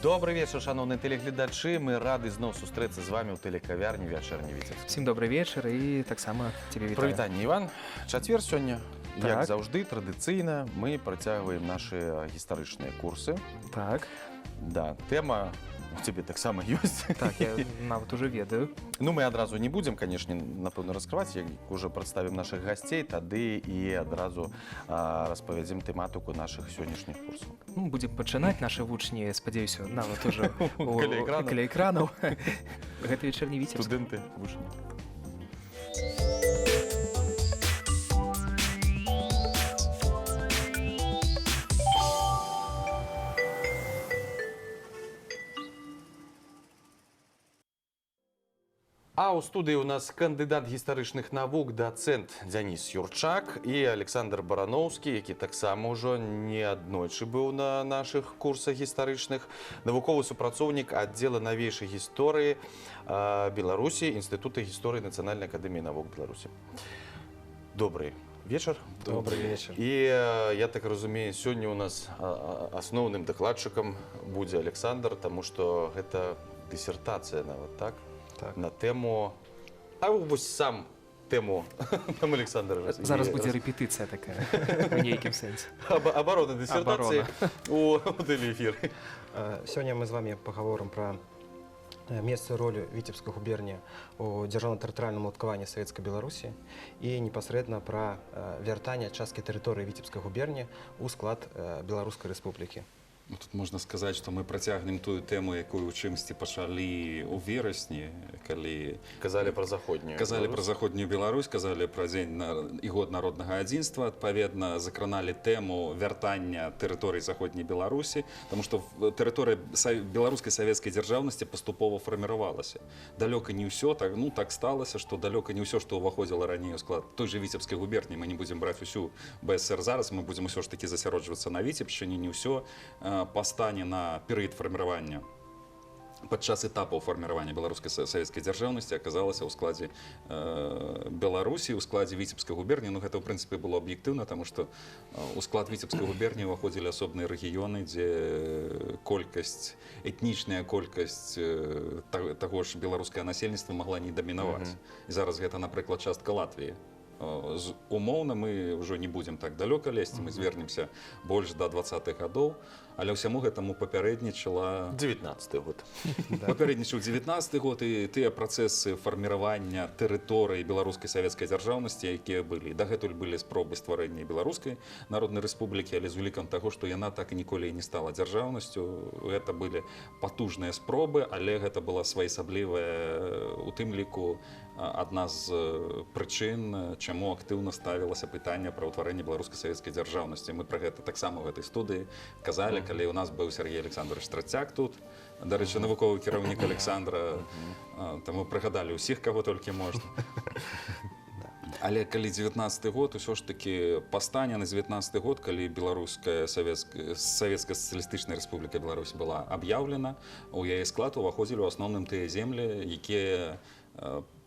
Добрый вечер, шановні телеглядачі. Ми раді знову зустрітися з вами у телекавярні «Вечерній Вітебськ». Всім добрий вечір і так само тебе вітаю. Привітання, Іван. Четвер сьогодні. Так. Як завжди, традиційно, ми протягуємо наші історичні курси. Так. Да, тема у тебе так само є. Так, я навіть уже ведаю. Ну, ми одразу не будемо, звісно, напевно, розкривати, як вже представимо наших гостей, тоді і одразу розповідемо тематику наших сьогоднішніх курсів. Ну, будемо починати. Наші вучні, сподіваюся, навіть уже каля екранів. Гэта вечерний Витебск. Студенти, вучні. А у студії у нас кандидат гістаричних навук, доцент Денис Юрчак і Олександр Барановський, який так само вже неаднойчы був на наших курсах гістаричних, навуковий супрацовник відділу новейшей гісторії Білорусі, Інституту гісторії Національної академії наук Білорусі. Добрий вечір. Добрий вечір. І я так розумію, сьогодні у нас основним докладчиком буде Олександр, тому що це дисертація навіть, так? Так. На тему, а ось сам тему нам Олександр. Зараз буде репетиція така, в нейкім сенсі. Оборона дисертації у телеефірі. Сёння мы с вами поговорим про место и роль Витебской губернии у державно-тэрытарыяльным уладкаванні Советской Беларуси и непосредственно про вяртанне часткі тэрыторыі Витебской губернии у склад Белорусской Республики. Ну, тут можна сказати, що ми протягнемо ту тему, яку у чимсьці почали у вересні, коли Казали про Заходнюю казали Беларусь. про Заходнюю Беларусь, казали про День і год народного адзінства, відповідно, закранали тему вяртання територій Заходньої Білорусі, тому що територія білоруської совєтської державності поступово формувалася. Далеко не все, так сталося, що далеко не все, що увоходило раніше у склад той же Витебської губернії, ми не будемо брати усю БСР зараз, ми будемо все ж таки засяроджуватися на Витебщині, не все постане на перыяд фарміравання падчас этапаў фарміравання беларускай савецкай дзяржаўнасці аказалася ў складзе Беларусі, у складзе Витебскай губерніі. Ну, гэта, ў прынцыпе, было аб'ектыўна, таму што у склад Витебскай губерніі ўваходзілі асобныя рэгіёны, дзе колькасць, этнічная колькасць таго ж беларускае насельніцтва магла не дамінаваць. І зараз гэта, напрыклад, частка Латвіі. Умоўна мы ўжо не будзем так далёка лезці, мы звернемся больш да 20-х гадоў, але ўсяму гэтаму папярэднічала 19-й год. папярэднічаў 19-й год і тыя працэсы фарміравання тэрыторыі беларускай савецкай дзяржаўнасці, якія былі. Дагэтуль былі спробы стварэння беларускай народнай рэспублікі, але з улікам таго, што яна так і ніколі не стала дзяржаўнасцю. Гэта былі патужныя спробы, але гэта была своеасаблівая, у тым ліку, адна з прычын, чаму актыўна ставілася пытанне пра ўтварэнне беларускай савецкай дзяржаўнасці. Мы пра гэта таксама ў гэтай студыі казалі, калі ў нас быў Сергей Александрович Страцяк тут, дарэчы, навуковы кіраўнік Александра, таму прыгадалі ўсіх, каго толькі можна. Але калі 19-й год, усё ж такі пастане на 19-й год, калі беларуская Савецкая сацыялістычная рэспубліка Беларусь была аб'яўлена, у яе склад уваходзілі ў асноўным тыя землі, якія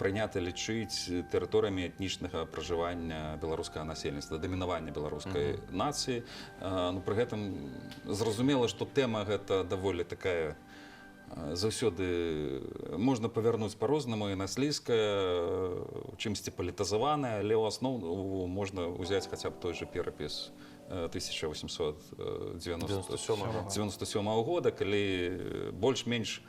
прынята лічыць тэрыторыямі этнічнага пражывання беларускага насельніцтва, дамінавання беларускай нацыі. Ну, пры гэтым зразумела, што тэма гэта даволі такая заўсёды можна павярнуць па-рознаму, і наслізкая, чымсьці палітызаваная, але ў асноўным можна ўзяць хаця б той же перапіс 1897 года, калі больш-менш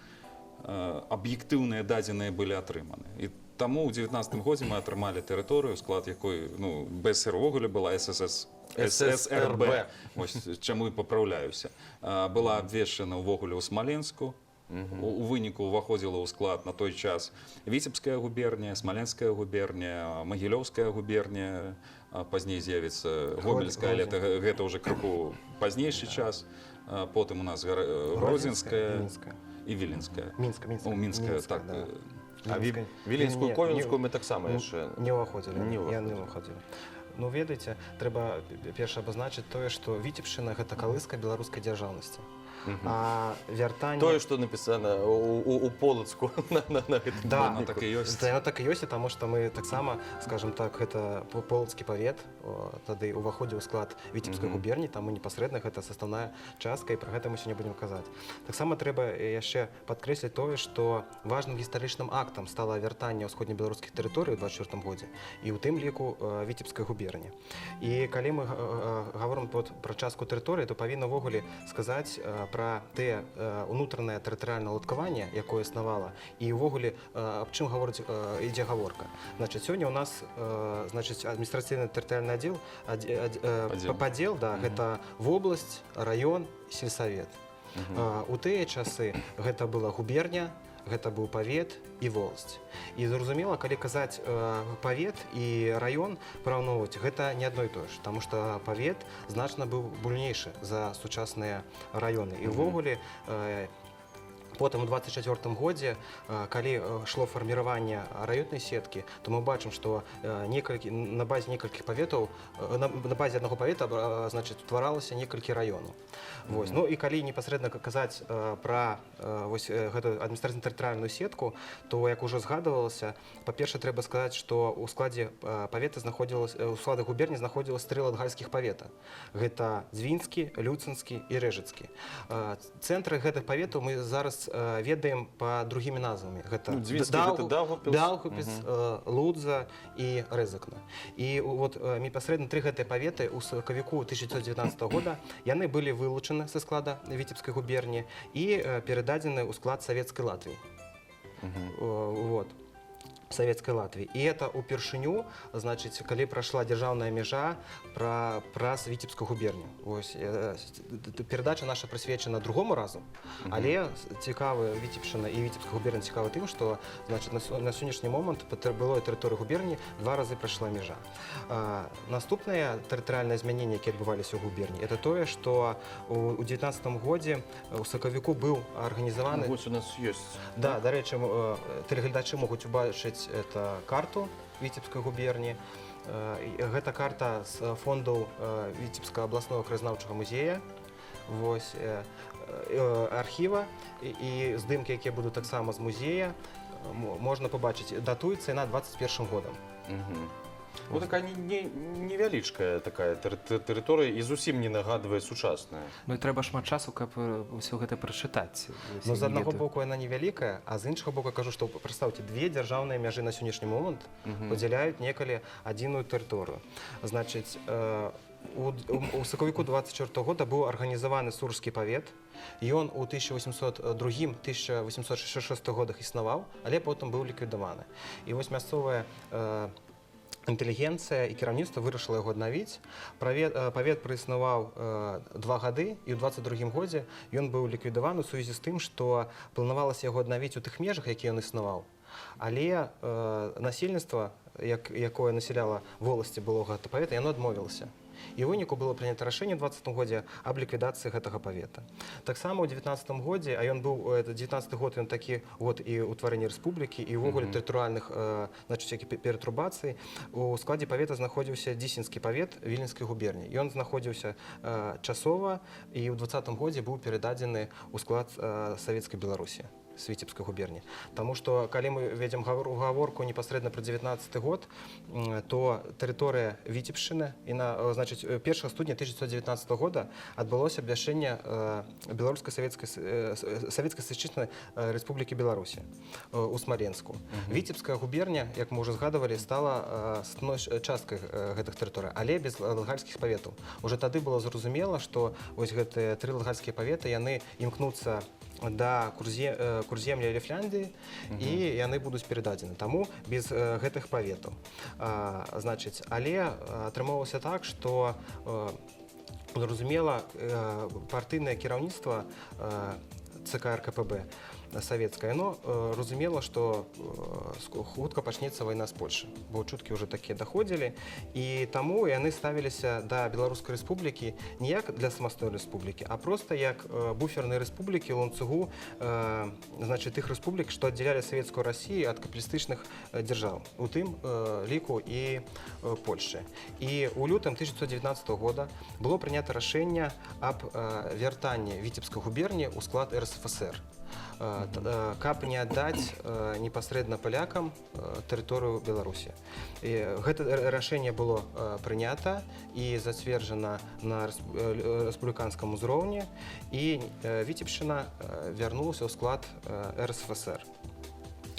аб'ектыўныя дадзеныя былі атрыманы. І таму ў 19-м годзе мы атрымалі тэрыторыю, склад якой, ну, БСР увогуле была ССРБ, ось чаму і папраўляюся. Была абвешчана ўвогуле ў Смаленску, у выніку ўваходзіла ў склад на той час Витебская губернія, Смаленская губернія, Магілёўская губернія, пазней з'явіцца Гомельская, але гэта ўжо крыху пазнейшы час. Потым у нас Гродзенская і Віленская. Мінская, так. А Віленскую, Ковенскую мы таксама яшчэ не ўваходзілі. Не ўваходзілі. Ну, ведаеце, трэба перш абазначыць тое, што Вітебшчына – гэта калыска беларускай дзяржаўнасці. А вяртанне... Тое, што напісана у Полацку на гэтым Да, Воно так і ёсць. Яно так і ёсць, таму што мы таксама, скажем так, гэта Полацкі павет, тады уваходзіў у склад Віцебскай губерні, таму непасрэдна гэта составная частка, і пра гэта мы сёння будзем казаць. Таксама трэба яшчэ падкрэсліць тое, што важным гістарычным актам стала вяртанне ўсходнебеларускіх тэрыторый у 24 годзе, і ў тым ліку Віцебскай губерні. І калі мы гаворым пра частку тэрыторыі, то павінна ўвогуле сказаць пра тыя унутранае тэрытарыяльнае ўладкаванне, якое існавала, і ўвогуле аб чым ідзе гаворка. Значыць, сёння ў нас адміністрацыйны тэрытарыяльны аддзел, падзел, да, гэта вобласць, раён, сельсавет. У тыя часы гэта была губерня, гэта быў павет і воласць. І зразумела, калі казаць павет і раён параўноўваць, гэта не адно і тое ж, таму што павет значна быў буйнейшы за сучасныя раёны. І ўвогуле потым у 24 годзе, калі шло фарміраванне раённай сеткі, то мы бачым, што на базе некалькіх паветаў, на базе аднаго павета, значыць, утваралася некалькі раёнаў. Ну і калі непасрэдна казаць пра гэтую адміністрацыйна-тэрытарыяльную сетку, то, як ужо згадывалася, па-першае, трэба сказаць, што ў складзе павета у складзе губерні знаходзілася 3 латгальскіх павета. Гэта Дзвінскі, Люцынскі і Рэжыцкі. Цэнтры гэтых паветаў мы зараз ведаем па другімі назвамі. Гэта Даўгупілс, Лудза і Рэзакна. І непасрэдна 3 гэтыя паветы ў сакавіку 1919 года яны былі вылучаны са склада Віцебскай губерні і перададзены ў склад Савецкай Латвіі. Савецкай Латвіі. І это ўпершыню, значыць, калі прайшла дзяржаўная мяжа праз Віцебскую губерню. Перадача наша прысвечана другому разу, але цікавы Віцебшчына і Віцебская губерня цікава тым, што, значыць, на сённяшні момант па былой тэрыторыі губерні 2 разы прайшла мяжа. Наступныя тэрытарыяльныя змяненні, якія адбываліся ў губерні, это тое, што у 19 годзе ў сакавіку быў арганізаваны... Вось у нас ёсць. Да, дарэчы, тэлегледачы могуць убачыць это карту Віцебскай губерні. Гэта карта з фондаў Віцебскага абласнога краязнаўчага музея, архіва і здымкі, якія будуць таксама з музея, можна пабачыць. Датуецца яна 21 годам. Вот такая невялічкая такая тэрыторыя і зусім не нагадвае сучасная. Ну і трэба шмат часу, каб ўсё гэта прачытаць. Ну, з аднаго боку яна невялікая, а з іншага боку кажу, што прадстаўце, 2 дзяржаўныя мяжы на сённяшні момант падзяляюць некалі адзіную тэрыторыю. Значыць, у сакавіку 24 года быў арганізаваны Сурскі павет. Ён у 1802-1866 годах існаваў, але потым быў ліквідаваны. І вось мясцовая інтэлігенцыя і кіраўніцтва вырашыла яго аднавіць. Павет праіснаваў 2 гады, і ў 22 годзе ён быў ліквідаваны ў сувязі з тым, што планавалася яго аднавіць у тых межах, якія ён існаваў. Але насельніцтва, якое насяляла воласці былога павета, яно адмовілася. І ў выніку было прынята рашэнне ў 20 годзе аб ліквідацыі гэтага павета. Таксама ў 19 годзе, а ён быў, 19 год, ён такі год і ўтварэння рэспублікі, і ўвогуле тэрытарыяльных ператрубацый, у складзе павета знаходзіўся Дзісінскі павет Віленскай губерні. Ён знаходзіўся часова, і ў 20 годзе быў перададзены ў склад Савецкай Беларусі з Віцебскай губерні. Таму што, калі мы ведзем гаворку непасрэдна пра 19 год, то тэрыторыя Віцебшчыны, значыць, 1 студня 1919 года адбылося абвяшчэнне Беларускай Савецкай Сацчыснай Рэспублікі Беларусі у Смаленску. Віцебская губерня, як мы ўжо згадывалі, стала часткай гэтых тэрыторый, але без латгальскіх паветаў. Уже тады было зразумела, што вось гэтыя 3 латгальскія паветы, яны імкнуцца да Курземля і Ліфляндыі, і яны будуць перададзены. Таму без гэтых паветаў. Значыць, але атрымалася так, што зразумела, партыйнае кіраўніцтва ЦК РКПБ савецкае, яно разумела, што хутка пачнецца вайна з Польшай, бо чуткі ўжо такія даходзілі, і таму яны ставіліся да Беларускай рэспублікі не як для самастойнай рэспублікі, а проста як буфернай рэспублікі ланцугу тых рэспублік, што аддзялялі савецкую Расію ад капіталістычных дзяржаў, у тым ліку і Польшчы. І ў лютым 1919 года было прынята рашэнне аб вяртанні Віцебскай губерніі ў склад РСФСР, каб не аддаць непасрэдна палякам тэрыторыю Беларусі. Гэта рашэнне было прынята і зацверджана на рэспубліканскім узроўні, і Віцебшчына вярнулася ў склад РСФСР.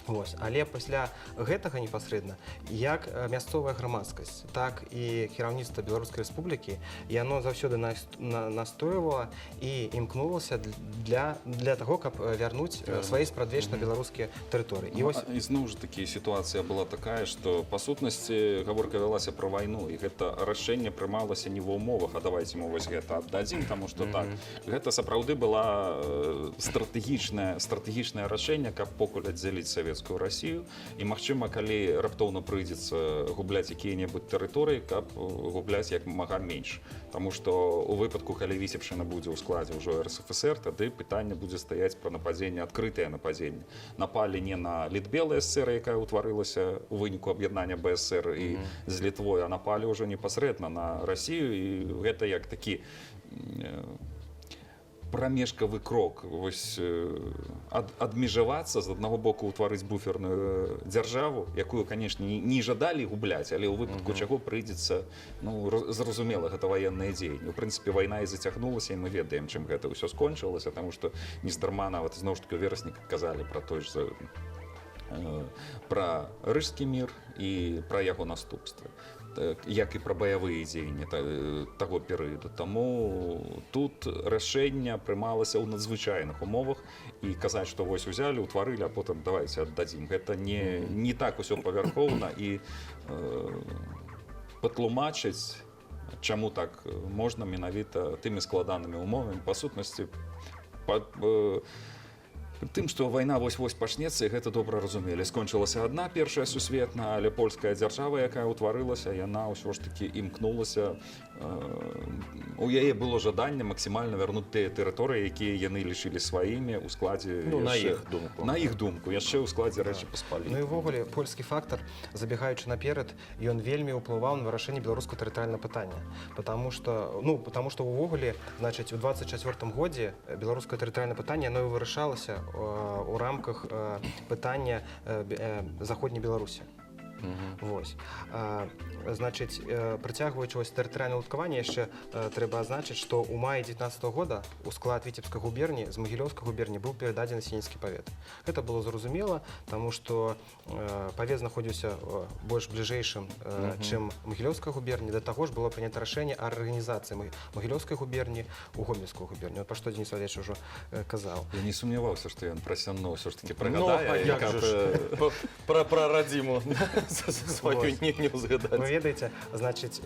Але пасля гэтага непасрэдна, як мясцовая грамадскасць, так і кіраўніцтва Беларускай рэспублікі, яно заўсёды настойвала і імкнулася для таго, каб вярнуць свае спрадвечна беларускія тэрыторыі. І зноў ж такі сітуацыя была такая, што па сутнасці гаворка вялася пра вайну, і гэта рашэнне прымалася не ва ўмовах, а давайце мы вось гэта аддадзім, таму што так, гэта сапраўды была стратэгічнае рашэнне, каб покуль аддзяліць Савецкую Расію, і магчыма, калі раптоўна прыйдзецца губляць якія-небудзь тэрыторыі, каб губляць як мага менш. Таму што у выпадку, калі Віцебшчына будзе ў складзе ўжо РСФСР, тады пытанне будзе стаяць пра нападзенне, адкрытае нападзенне. Напалі не на Літбелы ССР, якая ўтварылася ў выніку аб'яднання БСР і з Літвой, а напалі ўжо непасрэдна на Расію, і гэта як такі прамежкавы крок, вось адмежавацца, з аднаго боку ўтварыць буферную дзяржаву, якую, канешне, не жадалі губляць, але ў выпадку чаго прыйдзецца, зразумела, гэта ваенныя дзеянні. У прынцыпе, вайна і зацягнулася, і мы ведаем, чым гэта ўсё скончылася, таму што нездарма нават зноў ж такі ў верасні казалі пра той ж пра рыжскі мір і пра яго наступствы, як і пра баявыя дзеянні таго перыяду. Таму тут рашэнне прымалася ў надзвычайных умовах, і казаць, што вось узялі, утварылі, а потым давайце аддадзім. Гэта не так усё павярхоўна, і патлумачыць, чаму так можна менавіта тымі складанымі умовамі, па сутнасці, тым, што вайна вось-вось пачнецца, і гэта добра разумелі. Скончылася адна першая сусветная, але польская дзяржава, якая ўтварылася, яна ўсё ж такі імкнулася. У яе было жаданне максімальна вярнуць тыя тэрыторыі, якія яны лічылі сваімі ў складзе... На іх думку, яшчэ ў складзе Рэчы Паспалітай. Ну і ўвогуле, польскі фактар, забегаючы наперад, ён вельмі ўплываў на вырашэнне беларускага тэрытарыяльнага пытання. Потому што ўвогуле, значыць, у 24-м годзе беларускае тэрытарыяльнае пытанне, яно і вырашалася у рамках пытання Заходняй Беларусі. Значыць, працягваючы тэрытарыяльнае ўладкаванне, яшчэ трэба адзначыць, што ў маі 19-го года у склад Віцебскай губерніі з Магілёўскай губерніі быў перададзены Сенецкі павет. Гэта было зразумела, таму што павет знаходзіўся больш бліжэйшым, чым Магілёўская губернія. Да таго ж было прынята рашэнне о арганізацыі Магілёўскай губерніі ў Гомельскую губернію. Пра што Денис Валерьевич ужо казаў. Я не сумняваўся, што ён пра сямно ўсё ж такі прыгадае. Пра радзіму сваю не ўзгадаць. Вы ведаеце, значыць...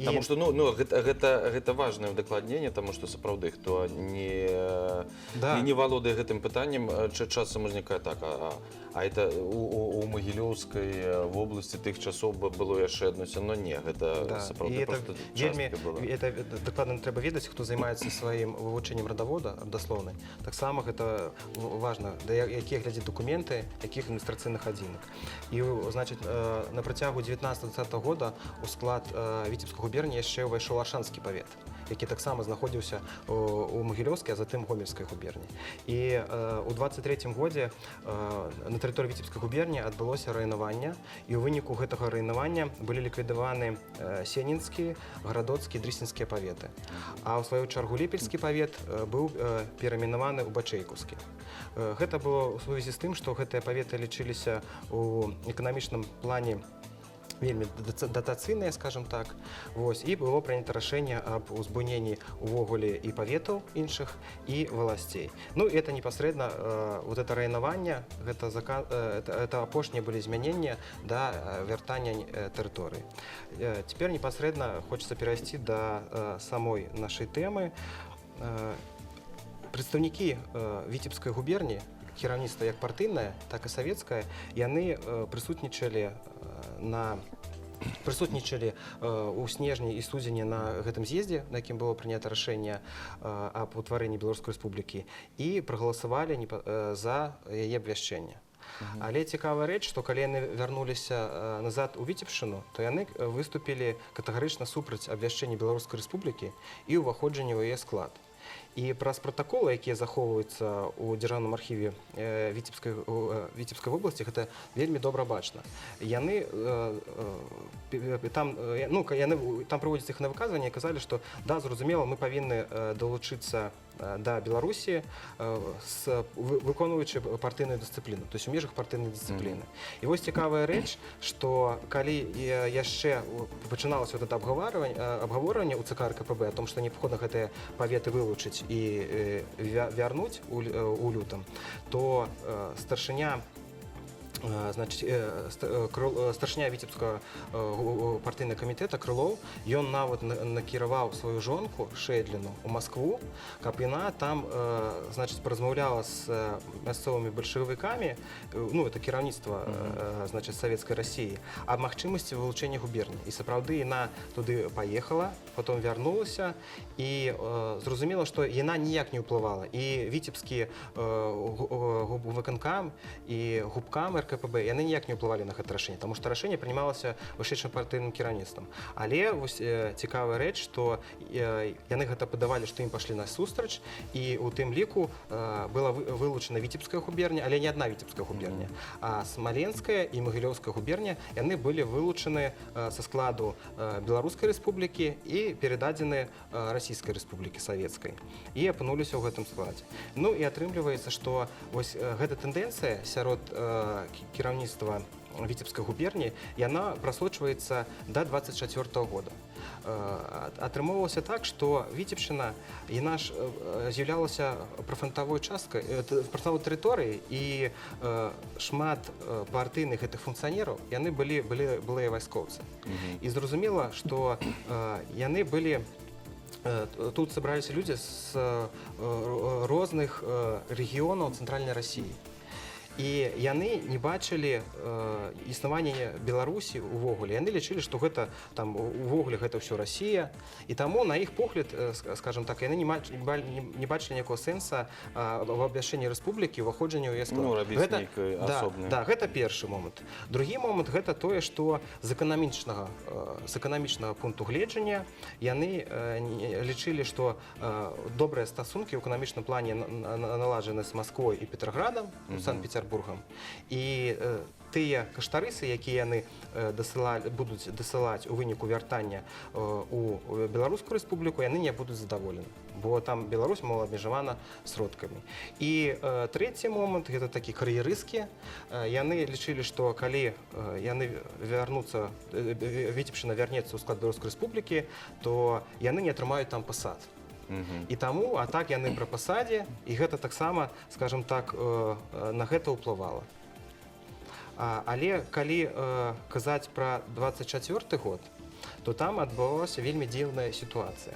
Таму што гэта важнае ўдакладненне, таму што сапраўды, хто не валодае гэтым пытаннем, часам узнікае так, а это у Магілёўскай вобласці тых часоў было яшчэ адно сямно? Не, гэта сапраўды проста частка была. Это дакладна трэба ведаць, хто займаецца сваім вывучэннем радавода, даслоўнай. Таксама гэта важна, да якія глядзіць дакументы, якіх адміністрацыйных адзінак. І, значыць, на працягу 19-20 года у склад Віцебскай губерніі яшчэ ўвайшоў Аршанскі павет, які таксама знаходзіўся у Магілёўскай, а затым Гомельскай губерніі. І ў 23-м годзе на тэрыторыі Віцебскай губерніі адбылося раёнаванне, і ў выніку гэтага раёнавання былі ліквідаваны Сенінскі, Гарадоцкі, Дрысінскія паветы. А ў сваю чаргу Ліпельскі павет быў перайменаваны ў Бачэйкаўскі. Гэта было ў сувязі з тым, што гэтыя паветы лічыліся ў эканамічным плане вельмі датацыйныя, скажем так. І было прынята рашэнне аб узбуйненні увогуле і паветаў іншых, і валасцей. Ну, это непасрэдна, вот это раёнаванне, это апошнія былі змянення да вяртання тэрыторыі. Цяпер непасрэдна хочацца перайсці да самой нашай тэмы. Прадстаўнікі Віцебскай губерніі, кіраўніцтва як партыйнае, так і савецкае, яны прысутнічалі у снежні і студзені на гэтым з'ездзе, на якім было прынята рашэнне аб утварэнні Беларускай рэспублікі, і прагаласавалі за яе абвяшчэнне. Але цікавая рэч, што калі яны вярнуліся назад у Віцебшчыну, то яны выступілі катэгарычна супраць абвяшчэння Беларускай рэспублікі і ўваходжання ў яе склад. І праз пратаколы, якія захоўваюцца ў дзяржаўным архіве Віцебскай вобласці, гэта вельмі добра бачна. Яны там праводзяць іх на выказванне і казалі, што да, зразумела, мы павінны далучыцца да Беларусі, выконваючы партыйную дысцыпліну, то есть у межах партыйнай дысцыпліны. І вось цікавая рэч, што калі яшчэ пачыналася гэта абгаворванне ў ЦК РКПБ о том, што неабходна гэтыя паветы вылучыць і вярнуць у лютым, то старшыня Віцебскага партыйнага камітэта Крылоў, ён нават накіраваў сваю жонку Шэдліну ў Маскву, каб яна там паразмаўляла з мясцовымі бальшавікамі, это кіраўніцтва савецкай Расіі, аб магчымасці вылучэння губерні. І сапраўды яна туды паехала, потом вярнулася, і зразумела, што яна ніяк не ўплывала. І віцебскі выканкам і губкам РКПБ, яны ніяк не ўплывалі на гэта рашэнне, таму што рашэнне прымалася вышэйшым партыйным кіраўніцтвам. Але цікавая рэч, што яны гэта падавалі, што ім пашлі насустрач, і ў тым ліку была вылучана Віцебская губерня, але не адна Віцебская губерня, а Смаленская і Магілёўская губерня, яны былі вылучаны са складу Беларускай рэспублікі і перададзены Расійскай рэспублікі савецкай. І апынуліся ў гэтым складзе. Ну і атрымліваецца, што вось гэта тэндэнцыя сярод кіраўніцтва Віцебскай губерні, яна прасочваецца да 24-го года. Атрымоўвалася так, што Віцебшчына, яна ж з'яўлялася прыфрантавой часткай, прыфрантавой тэрыторыяй, і шмат партыйных гэтых функцыянераў, яны былыя вайскоўцы. І зразумела, што яны былі тут сабраліся людзі з розных рэгіёнаў цэнтральнай Расіі. І яны не бачылі існавання Беларусі увогуле. Яны лічылі, што гэта увогуле гэта ўсё Расія. І таму, на іх погляд, скажем так, яны не бачылі ніякого сэнса в абвяшчэнні рэспублікі, уваходжання ў яе склад. Рабіць нейкай асобнай. Да, гэта першы момант. Другі момант гэта тое, што з эканамічнага пункту гледжання яны лічылі, што добрыя стасункі ў эканамічным плане наладжаны з Масквой і Петраградам, Санкт-Петербургам. І тыя каштарысы, якія яны будуць дасылаць у выніку вяртання ў Беларускую рэспубліку, яны не будуць задаволены, бо там Беларусь малаабмежавана сродкамі. І трэці момант, гэта такі кар'ерысцкі. Яны лічылі, што калі яны вярнуцца, Віцебшчына вярнецца ў склад Беларускай рэспублікі, то яны не атрымаюць там пасад. І таму, а так яны пры пасадзе, і гэта таксама, скажем так, на гэта ўплывала. Але калі казаць пра 24-й год, то там адбывалася вельмі дзіўная сітуацыя.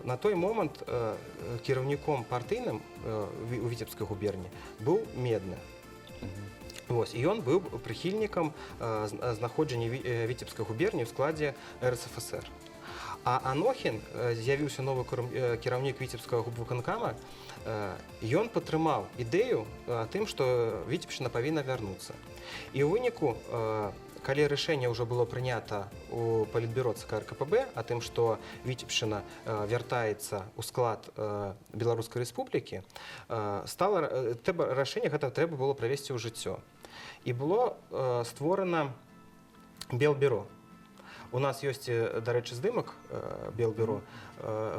На той момант кіраўніком партыйным у Віцебскай губерні быў Медны. І ён быў прыхільнікам знаходжання Віцебскай губерні ў складзе РСФСР. А Анохін, з'явіўся новы кіраўнік Віцебскага губвыканкама, ён падтрымаў ідэю тым, што Віцебшчына павінна вярнуцца. І ў выніку, калі рашэнне ўжо было прынята ў палітбюро ЦК РКПБ о тым, што Віцебшчына вяртаецца ў склад Беларускай рэспублікі, рашэнне гэта трэба было правесці ў жыццё. І было створана Белбюро. У нас ёсць, дарэчы, здымак Белбюро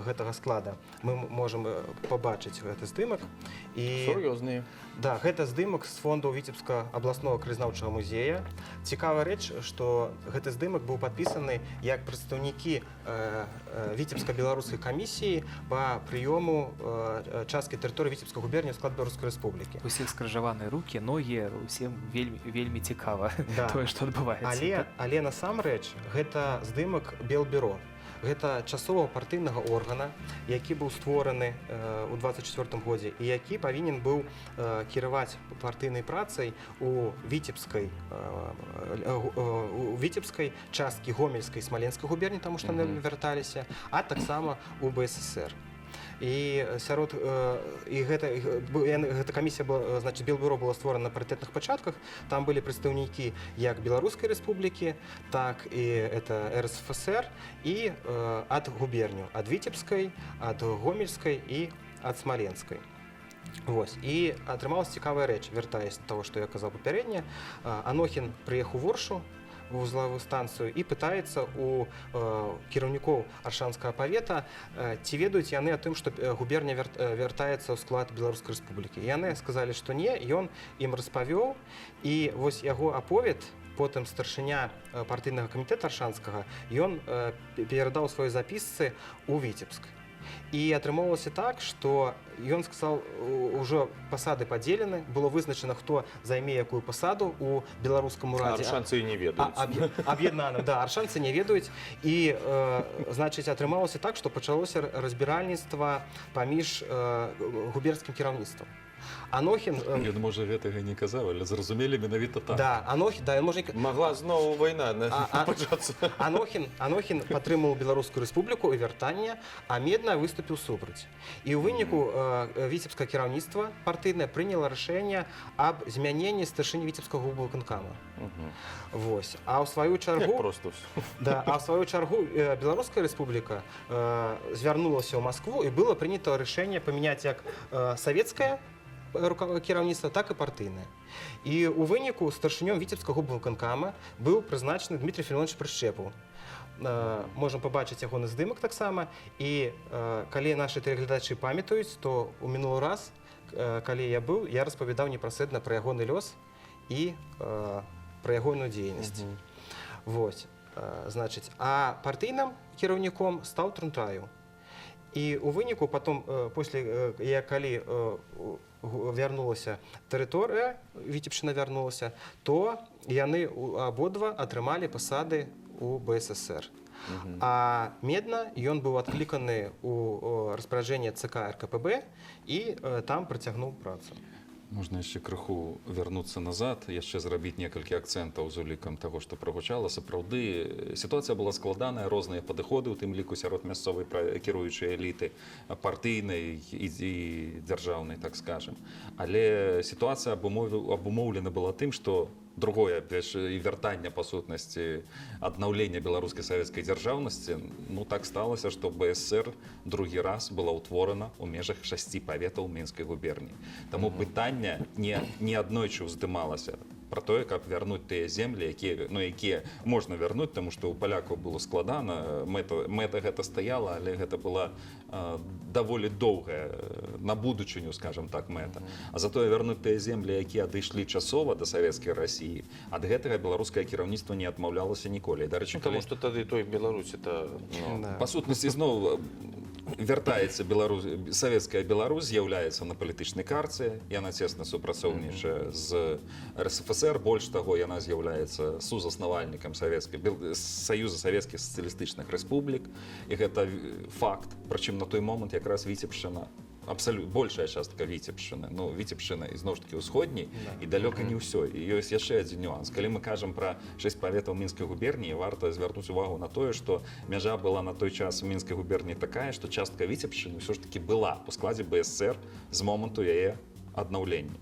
гэтага склада. Мы можам пабачыць гэты здымак. Сур'ёзны. Да, гэта здымак з фонду Віцебскага абласнога краязнаўчага музея. Цікавая рэч, што гэты здымак быў падпісаны як прадстаўнікі Віцебска-беларускай камісіі па прыёму часткі тэрыторыі Віцебскай губерні ў склад Беларускай рэспублікі. Усіх скрыжаваныя рукі, ногі, усім вельмі цікава тое, што адбываецца. Але насамрэч гэта здымак Белбюро. гэта часовага партыйнага органа, які быў створаны ў 24 годзе і які павінен быў кіраваць партыйнай працай у віцебскай часткі гомельскай і смаленскай губерні, таму што яны вярталіся, а таксама у БССР. І сярод гэта камісія была, значыць, Белбюро было створана на парытэтных пачатках. Там былі прадстаўнікі як Беларускай рэспублікі, так і это РСФСР і ад губерняў, ад Віцебскай, ад Гомельскай і ад Смаленскай. Вось. І атрымалася цікавая рэч, вяртаясь да таго, што я казаў папярэдне. Анохін прыехаў у Воршу, в узловую станцыю і пытаецца у кіраўнікоў Аршанскага павета, ці ведаюць яны о тым, што губерня вяртаецца ў склад Беларускай рэспублікі. Яны сказалі, што не, ён ім распавёў, і вось яго аповед, потым старшыня партыйнага камітэта Аршанскага, ён перадаў сваёй запісцы ў Віцебск. І атрымоўвалася так, што ён сказаў, ужо пасады падзелены, было вызначана, хто займе якую пасаду ў беларускам урадзе. Аршанцы не ведаюць. Аб'яднаным, да, аршанцы не ведаюць. І, значыць, атрымалася так, што пачалося разбіральніцтва паміж губернскім кіраўніцтвам. Анохін... Ён, можа, гэтага не казаў, але зразумелі менавіта так. Да, Анохін, да, ён можа... Магла зноў вайна пачацца. Анохін падтрымаў Беларускую рэспубліку і вяртанне, а Медна выступіў супраць. І ў выніку віцебскае кіраўніцтва партыйнае прыняло рашэнне аб змяненні старшыні віцебскага выканкама. Вось. А ў сваю чаргу... Просто ўсё. Да, а ў сваю чаргу Беларуская рэспубліка звярнулася ў Маскву і было прынята рашэнне памяняць як савецкае кіраўніцтва, так і партыйнае. І ў выніку старшынём віцебскага выканкама быў прызначаны Дмітрий Филимонович Прышчэпаў. Можам пабачыць ягоны здымак таксама. І калі нашы тэлегледачы памятаюць, то ў мінулы раз, калі я быў, я распавядаў непасрэдна пра ягоны лёс і пра ягоную дзейнасць. Вось. Значыць, а партыйным кіраўніком стаў Трунтаю. І ў выніку потом, калі вярнулася тэрыторыя, Віцебшчына вярнулася, то яны абодва атрымалі пасады у БССР. А Медна, ён быў адкліканы ў распараджэнне ЦК РКПБ і там працягнуў працу. Можна яшчэ крыху вярнуцца назад, яшчэ зрабіць некалькі акцэнтаў з улікам таго, што прагучала. Сапраўды, сітуацыя была складаная, розныя падыходы, у тым ліку сярод мясцовай кіруючай эліты, партыйнай і дзяржаўнай, так скажам. Але сітуацыя абумоўлена была тым, што другое, і вяртанне, па сутнасці, аднаўлення беларускай савецкай дзяржаўнасці, ну так сталася, што БСР другі раз была ўтворана ў межах 6 паветаў Мінскай губерні. Таму пытанне не аднойчы ўздымалася пра тое, каб вярнуць тыя землі, якія можна вярнуць, таму што ў палякаў было складана, мэта гэта стаяла, але гэта была даволі доўгая, на будучыню, скажам так, мэта. А затое вярнуць тыя землі, якія адышлі часова да савецкай Расіі, ад гэтага беларускае кіраўніцтва не адмаўлялася ніколі. Дарэчы, Таму што тады той Беларусь-то... Па сутнасці, зноў вяртаецца савецкая Беларусь, з'яўляецца на палітычнай карце, яна цесна супрацоўнічае з РСФСР, больш таго, яна з'яўляецца сузаснавальнікам Саюза савецкіх сацыялістычных рэспублік, і гэта факт. Прычым на той момант якраз Віцебшчына, большая частка Віцебшчыны, ну, Віцебшчына, зноў ж такі ўсходняй, і далёка не ўсё. І ёсць яшчэ адзін нюанс. Калі мы кажам пра 6 паветаў Мінскай губерніі, варта звярнуць увагу на тое, што мяжа была на той час у Мінскай губерніі такая, што частка Віцебшчыны ўсё ж такі была ў складзе БСР з моманту яе аднаўлення.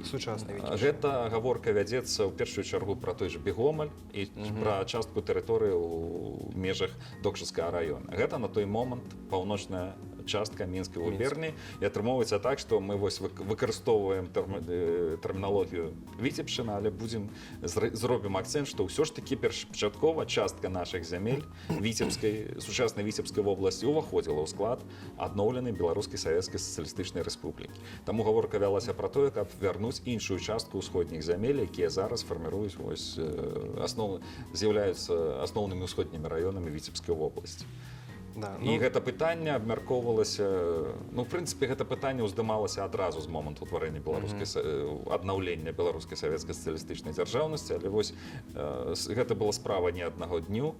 Сучасна. Гэта гаворка вядзецца ў першую чаргу пра той же Бегомаль і пра частку тэрыторыі ў межах Докшыцкага раёна. Гэта на той момант паўночная частка Мінскай губерніі, і атрымоўваецца так, што мы выкарыстоўваем тэрміналогію Віцебшчына, але зробім акцэнт, што ўсё ж такі першапачаткова частка нашых зямель сучаснай Віцебскай вобласці ўваходзіла ў склад адноўленай беларускай савецкай сацыялістычнай рэспублікі. Таму гаворка вялася пра тое, каб вярнуць іншую частку ўсходніх зямель, якія зараз фарміруюць, з'яўляюцца асноўнымі ўсходнімі раёнамі Віцебскай вобласці. І гэта пытанне абмяркоўвалася, ну, в прынцыпе, гэта пытанне ўздымалася адразу з моманту ўтварэння аднаўлення беларускай савецкай сацыялістычнай дзяржаўнасці, але вось гэта была справа не аднаго дню,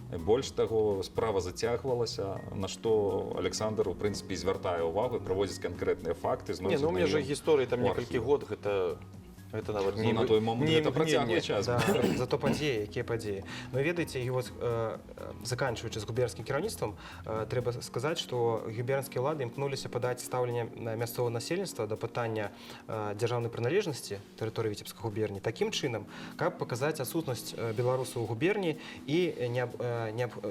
Больш таго, справа зацягвалася, на што Александр, у прынцыпе, звяртае ўвагу, прыводзіць канкрэтныя факты, Не, ну у меня же знойдзеныя гісторыі там у некалькі архіве. год, гэта нават Ну, на той момент гэта працяглы час. Да, зато падзеі, якія падзеі. Ну, ведаеце, і вот заканчиваючы з губернскім кіраўніцтвам, трэба сказаць, што губернскія ўлады імкнуліся падаць стаўленне мясцовага насельніцтва да пытання дзяржаўнай прыналежнасці тэрыторыі Віцебскай губерні такім чынам, каб паказаць адсутнасць беларусаў у губерні і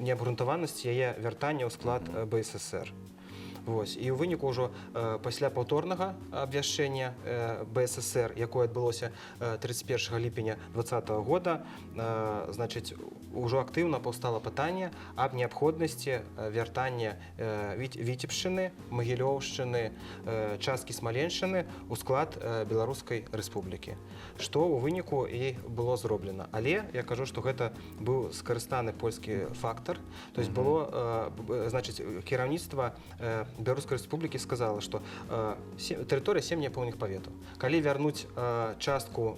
неабгрунтаванасць яе вяртання ў склад БССР. Вось. І ў выніку ўжо пасля паўторнага абвяшчэння БССР, якое адбылося 31 ліпеня 2020 года, значыць, ужо актыўна паўстала пытанне аб неабходнасці вяртання Віцебшчыны, Магілёўшчыны, часткі Смаленшчыны ў склад Беларускай Рэспублікі, што ў выніку і было зроблена. Але я кажу, што гэта быў скарыстаны польскі фактар, то есть было, значыць, кіраўніцтва Беларускай Рэспублікі сказала, што тэрыторыя 7 няпоўных паветаў. Калі вярнуць частку,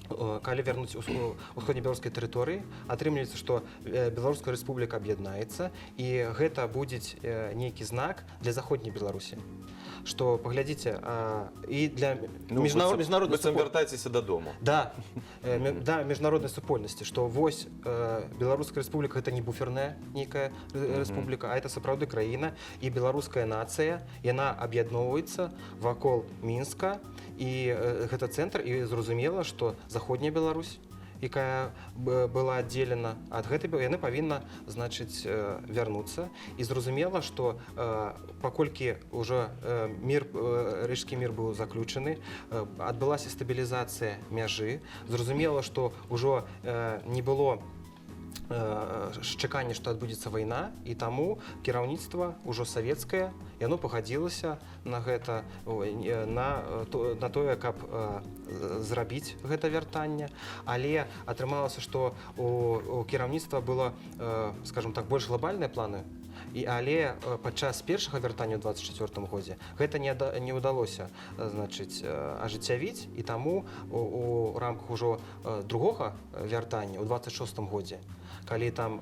калі вярнуць усходнебеларускай тэрыторыі, атрымліваецца, што Беларуская Рэспубліка аб'яднаецца, і гэта будзе нейкі знак для заходняй Беларусі. Што, паглядзіце, і для міжнароднай вяртайцеся дадому. Да, міжнароднай супольнасці, што вось Беларуская Рэспубліка гэта не буферная нейкая рэспубліка, а это сапраўды краіна, і беларуская нацыя, яна аб'ядноўваецца вакол Мінска, і гэта цэнтр, і зразумела, што заходняя Беларусь, якая была аддзелена ад гэтай, яны павінна, значыць, вярнуцца. І зразумела, што паколькі ўжо Рыжскі мір быў заключаны, адбылася стабілізацыя мяжы, зразумела, што ўжо не было чакання, што адбудзецца вайна, і таму кіраўніцтва ўжо савецкае, яно пагадзілася на гэта, на тое, каб зрабіць гэта вяртанне, але атрымалася, што у кіраўніцтва было, скажем так, больш глобальныя планы, але падчас першага вяртання ў 24 годзе гэта не ўдалося, значыць, ажыццявіць, і таму у рамках ужо другога вяртання ў 26 годзе, калі там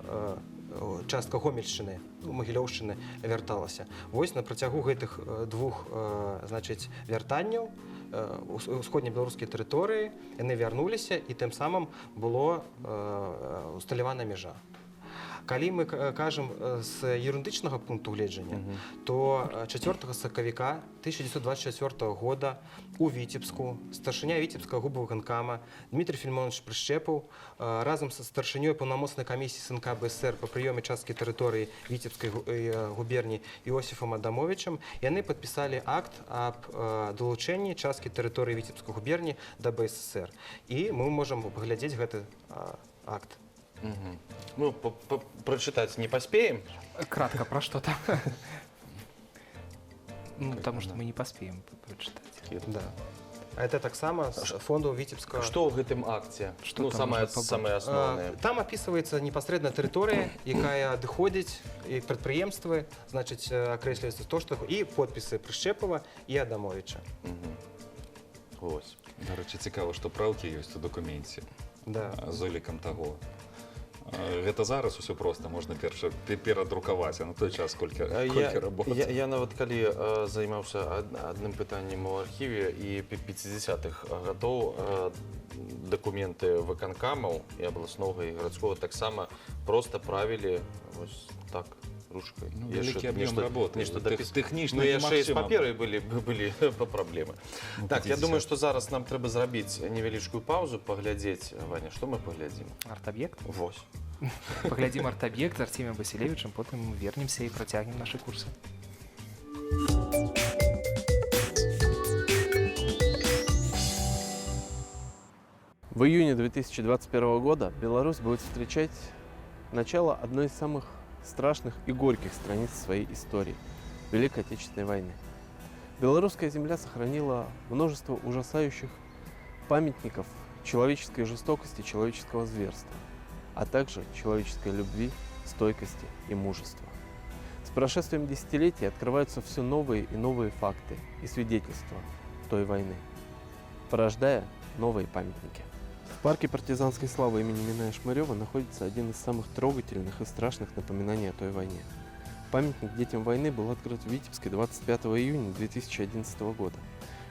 частка Гомельшчыны, Магілёўшчыны вярталася. Вось на працягу гэтых двух, значыць, вяртанняў усходнебеларускія тэрыторыі яны вярнуліся, і тым самым было усталявана мяжа. Калі мы кажам з юрыдычнага пункту гледжання, то 4 сакавіка 1924 года у Віцебску старшыня Віцебскага губвыканкама Дмітрий Фільмонович Прышчэпаў разам са старшынёй паўнамоцнай камісіі СНК БСР па прыёме часткі тэрыторыі Віцебскай губерні Іосіфам Адамовичам, яны падпісалі акт аб далучэнні часткі тэрыторыі Віцебскай губерні да БССР. І мы можам паглядзець гэты акт. Ну, прочитать не поспеем. Кратко, про что там? Ну, потому что мы не поспеем прочитать. Да. А это таксама з фонду Віцебскага. Што ў гэтым акце? Ну, самае асноўнае. Там апісваецца непасрэдна тэрыторыя, якая адыходзіць, і прадпрыемствы, значыць, акрэсліваецца то, што і подпісы Прышчэпава і Адамовича. Вось. Дарэчы, цікава, што праўкі ёсць у дакуменце з улікам таго. Гэта зараз усё проста, можна перадрукаваць, а на той час колькі работ. Я нават калі займаўся адным пытаннем у архіве, і 50-х гадоў дакументы выканкамаў і абласнога і гарадскога таксама проста правілі вось так ручкой. Вялікі аб'ём работы. Тэхнічна немагчыма. Яшчэ і з паперай былі праблемы. Так, я думаю, што зараз нам трэба зрабіць невялічкую паузу, паглядзець, Ваня, што мы паглядзім? Арт-аб'ект? Вось. Паглядзім арт-аб'ект з Артемем Василевичем, потым вернемся і працягнем нашы курсы. В июне 2021 года Беларусь будет встречать начало одной из самых страшных и горьких страниц своей истории – Великой Отечественной войны. Белорусская земля сохранила множество ужасающих памятников человеческой жестокости, человеческого зверства, а также человеческой любви, стойкости и мужества. С прошествием десятилетий открываются все новые и новые факты и свидетельства той войны, порождая новые памятники. В парке партизанской славы имени Миная Шмырева находится один из самых трогательных и страшных напоминаний о той войне. Памятник детям войны был открыт в Витебске 25 июня 2011 года.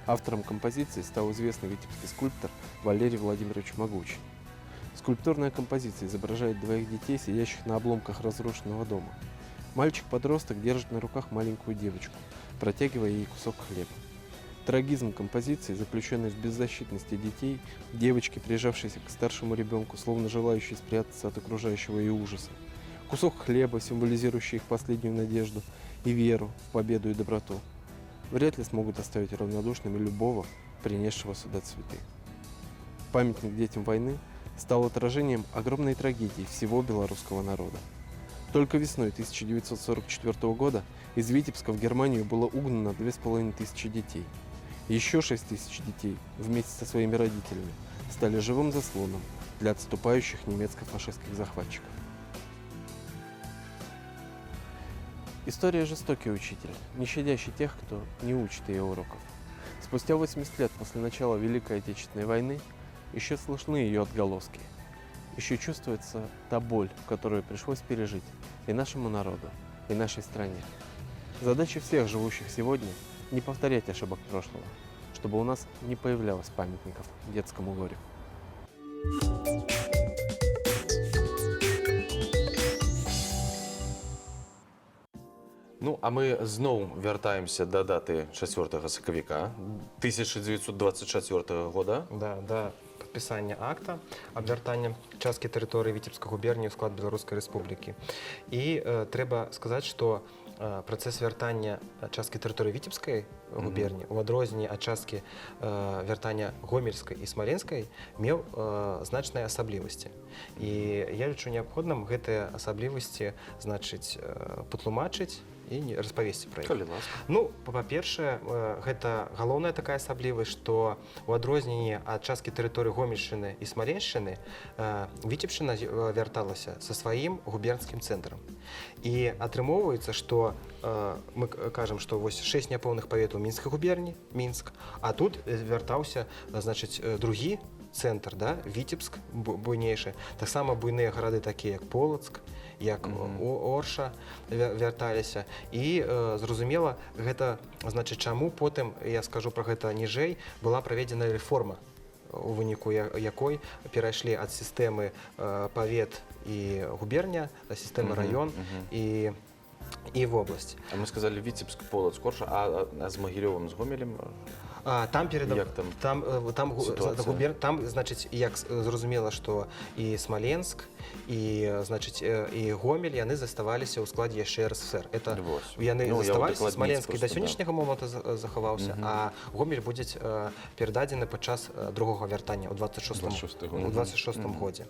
Автором композиции стал известный витебский скульптор Валерий Владимирович Могучий. Скульптурная композиция изображает двоих детей, сидящих на обломках разрушенного дома. Мальчик-подросток держит на руках маленькую девочку, протягивая ей кусок хлеба. Трагизм композиции, заключенный в беззащитности детей, девочки, прижавшейся к старшему ребенку, словно желающей спрятаться от окружающего ее ужаса. Кусок хлеба, символизирующий их последнюю надежду и веру в победу и доброту, вряд ли смогут оставить равнодушными любого, принесшего сюда цветы. Памятник детям войны стал отражением огромной трагедии всего белорусского народа. Только весной 1944 года из Витебска в Германию было угнано 2500 детей. Еще 6000 детей вместе со своими родителями стали живым заслоном для отступающих немецко-фашистских захватчиков. История жестокий учитель, не щадящий тех, кто не учит ее уроков. Спустя 80 лет после начала Великой Отечественной войны еще слышны ее отголоски. Еще чувствуется та боль, которую пришлось пережить и нашему народу, и нашей стране. Задача всех живущих сегодня – не повторять ошибок прошлого, чтобы у нас не появлялось памятников детскому горю. Ну, а мы зноў вяртаемся да даты 4 сакавіка 1924 года. Да, подписання акта аб вяртанні часткі тэрыторыі Віцебскай губерніі ў склад Беларускай Рэспублікі. І трэба сказаць, што працэс вяртання часткі тэрыторыі Віцебскай губерніі у адрозненні ад часткі вяртання Гомельскай і Смаленскай меў значныя асаблівасці. І я лічу неабходным гэтыя асаблівасці, значыць, патлумачыць і распавесці пра іх. Калі ласка. Ну, па-першае, гэта галоўная такая асаблівасць, што ў адрозненні ад часткі тэрыторыі Гомельшчыны і Смаленшчыны Віцебшчына вярталася са сваім губернскім цэнтрам. І атрымоўваецца, што мы кажам, што вось 6 няпоўных паветаў Мінскай губерні, Мінск, а тут вяртаўся, значыць, другі цэнтр, да, Віцебск буйнейшы. Таксама буйныя гарады такія, як Полацк, як Орша вярталіся. І зразумела, гэта, значыць, чаму потым, я скажу пра гэта ніжэй, была праведзена рэформа, у выніку якой перайшлі ад сістэмы павет і губерня да сістэмы раён і вобласць. А мы сказали Витебск, Полоцк, Орша, а з Могилевым, з Гомелем? Там Як там, значыць, як зразумела, што і Смаленск, і, значыць, і Гомель, яны заставаліся ў складзе яшчэ РСФСР. Это яны заставаліся, Смаленскі да сённяшняга моманту захаваўся, а Гомель будзе перададзены падчас другога вяртання ў 26 годзе.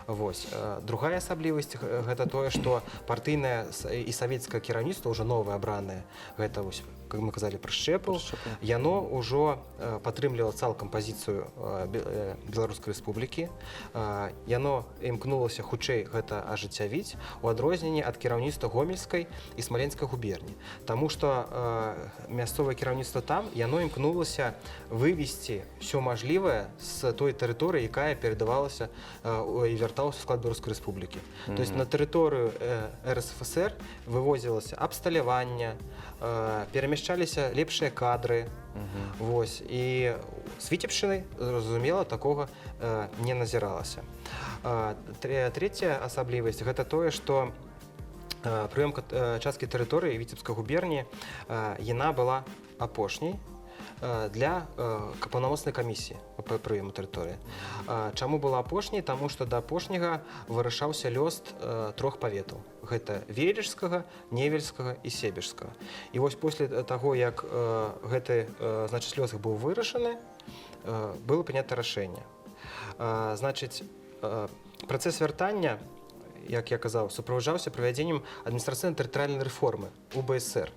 Вось. Другая асаблівасць гэта тое, што партыйнае і савецкае кіраўніцтва, ўжо новае абранае, гэта вось, как мы казалі, Прышчэпаў, яно ўжо падтрымлівала цалкам пазіцыю Беларускай Рэспублікі. Яно імкнулася хутчэй гэта ажыццявіць у адрозненні ад кіраўніцтва Гомельскай і Смаленскай губерні. Таму што мясцовае кіраўніцтва там, яно імкнулася вывесці ўсё мажлівае з той тэрыторыі, якая перадавалася і вярталася ў склад Беларускай Рэспублікі. То есть на тэрыторыю РСФСР вывозілася абсталяванне, перамяшчаліся лепшыя кадры. Вось. І з Віцебшчынай, зразумела, такога не назіралася. Трэцяя асаблівасць гэта тое, што прыёмка часткі тэрыторыі Віцебскай губерніі яна была апошняй для паўнамоцнай камісіі па прыёму тэрыторыі. Чаму была апошняй? Таму што да апошняга вырашаўся лёс 3 паветаў. Гэта Велічскага, Невельскага і Себежскага. І вось пасля таго, як гэты, значыць, лёс быў вырашаны, было прынята рашэнне. Значыць, працэс вяртання, як я казаў, суправаджаўся правядзеннем адміністрацыйна-тэрытарыяльнай рэформы УБСР.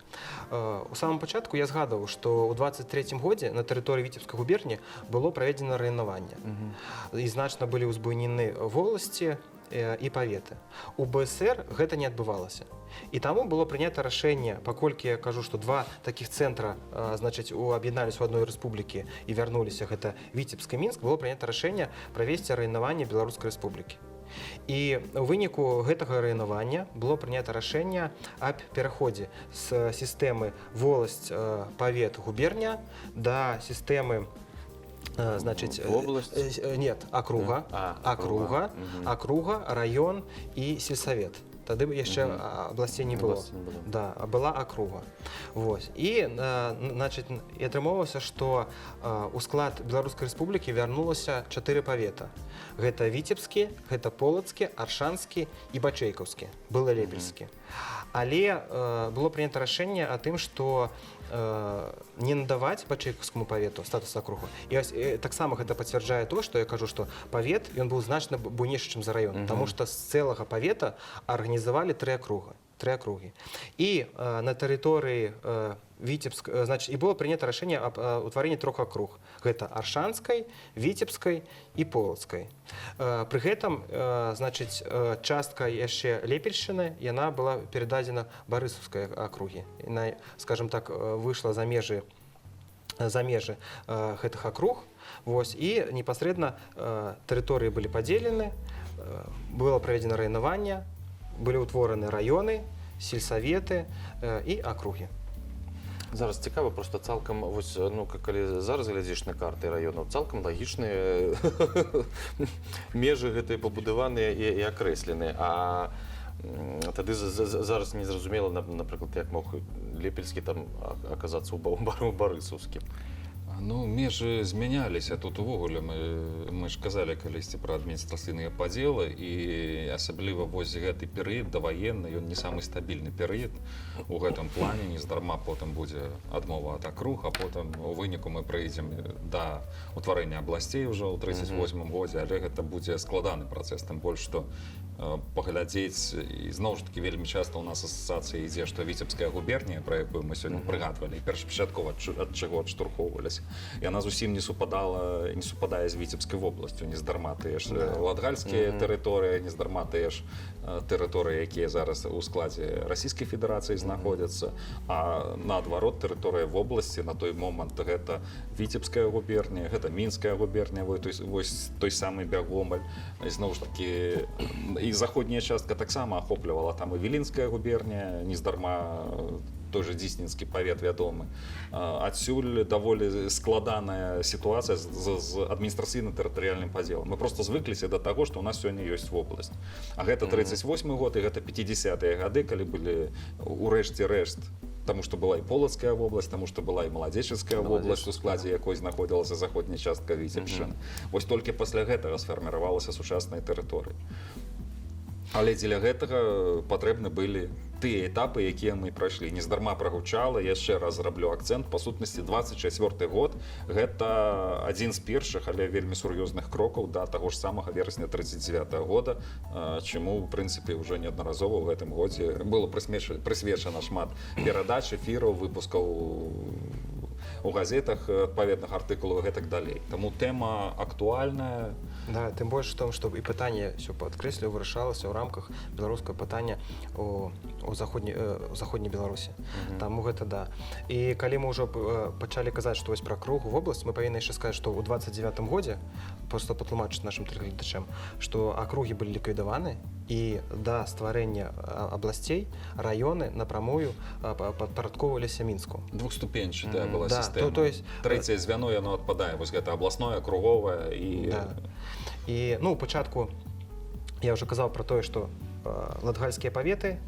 У самым пачатку я згадваў, што ў 23-м годзе на тэрыторыі Віцебскай губерні было праведзена раёнаванне. І значна былі ўзбуйнены воласці, і паветы. У БСР гэта не адбывалася. І таму было прынята рашэнне, паколькі я кажу, што два такіх цэнтра аб'ядналіся ў адной рэспублікі і вярнуліся, гэта Віцебск і Мінск, было прынята рашэнне правесці раянаванне Беларускай рэспублікі. І ў выніку гэтага раянавання было прынята рашэнне аб пераходзе з сістэмы воласць, павет, губерня да сістэмы Область? Нет, округа, район і сельсавет. Тады яшчэ абласцей не было. Да, была акруга. Вось. І атрымоўвалася, што у склад Беларускай рэспублікі вярнулася 4 павета. Гэта Віцебскі, гэта Полацкі, Аршанскі і Бачэйкаўскі, Былалепельскі. Але было прынята рашэнне о тым, што не надаваць Бачэйкаўскаму павету статус акруга. І таксама гэта пацвярджае то, што я кажу, што павет ён быў значна буйнейшы, чым за раён, таму што з цэлага павета арганізавалі 3 акругі. І на тэрыторыі Віцебск, і было прынята рашэнне аб утварэнні 3 акруг. Гэта Аршанскай, Віцебскай і Полацкай. Пры гэтым, частка яшчэ Лепельшчыны, яна была перададзена Барысаўскай акругі. Яна, скажем так, выйшла за межы гэтых акруг. Вось, і непасрэдна тэрыторыі былі падзелены, было праведзена раянаванне, былі ўтвораны раёны, сельсаветы і акругі. Зараз цікава, просто цалкам, вось, ну, калі зараз глядзіш на карты раёнаў, цалкам лагічныя межы гэтыя пабудаваныя і акрэсленыя. А тады зараз незразумела, напрыклад, як мог Лепельскі там аказацца ў Барысаўскім. Ну, межы змяняліся. Тут увогуле мы ж казалі калісьці пра адміністрацыйныя падзелы, і асабліва вось гэты перыяд даваенны, ён не самы стабільны перыяд у гэтым плане. Нездарма потым будзе адмова ад акруг, а потым у выніку мы прыйдзем да ўтварэння абласцей ўжо ў 38-м годзе, але гэта будзе складаны працэс, тым больш, што паглядзець, і зноў ж такі вельмі часта ў нас асацыяцыя ідзе, што Віцебская губернія, пра якую мы сёння прыгадвалі, першапачаткова ад чаго адштурхоўваліся, яна зусім не супадае з Віцебскай вобласцю. Нездарма тыя ж латгальскія тэрыторыі, нездарма тыя ж тэрыторыі, якія зараз у складзе Расійскай Федэрацыі знаходзяцца, а наадварот тэрыторыя вобласці на той момант гэта Віцебская губернія, гэта Мінская губернія, вось той самы Бягомаль. Зноў ж такі і заходняя частка таксама ахоплівала там і Вілінская губернія, нездарма той же Дзіснінскі павет вядомы. Адсюль даволі складаная сітуацыя з адміністрацыйна-тэрытарыяльным падзелам. Мы проста звыкліся да таго, што ў нас сёння ёсць вобласць. А гэта 38-й год і гэта 50-е гады, калі былі урэшце рэшт, таму што была і Полацкая вобласць, таму што была і Маладзечыцкая вобласць, у складзе якой знаходзілася заходняя частка Віцебшчыны. Вось толькі пасля гэтага сфарміравалася сучасныя тэрыторыі. Але дзеля гэтага патрэбны былі тыя этапы, якія мы прайшлі. Нездарма прагучала, яшчэ раз зраблю акцэнт, па сутнасці 24 год гэта адзін з першых, але вельмі сур'ёзных крокаў да таго ж самага верасня 39 года, чаму, в прынцыпе, ўжо неаднаразова ў гэтым годзе было прысвечана шмат перадач, эфіраў, выпускаў у газетах, адпаведных артыкулаў і гэтак далей. Таму тэма актуальная. Да, тым больш в том, што і пытанне, ўсё падкрэслю, вырашалася ў рамках беларускага пытання у заходняй Беларусі. Таму гэта да. І калі мы ўжо пачалі казаць, што вось пра акругу вобласць, мы павінны яшчэ сказаць, што ў 29-м годзе, проста патлумачыць нашым тэлегледачам, што акругі былі ліквідаваны, і да стварэння абласцей раёны напрамую падпарадкоўваліся Мінску. Двухступенчатая была сістэма. Трэцяе звяно яно адпадае, вось гэта абласное, акруговае і... І, ну, у пачатку я ўжо казаў пра тое, што латгальскія паветы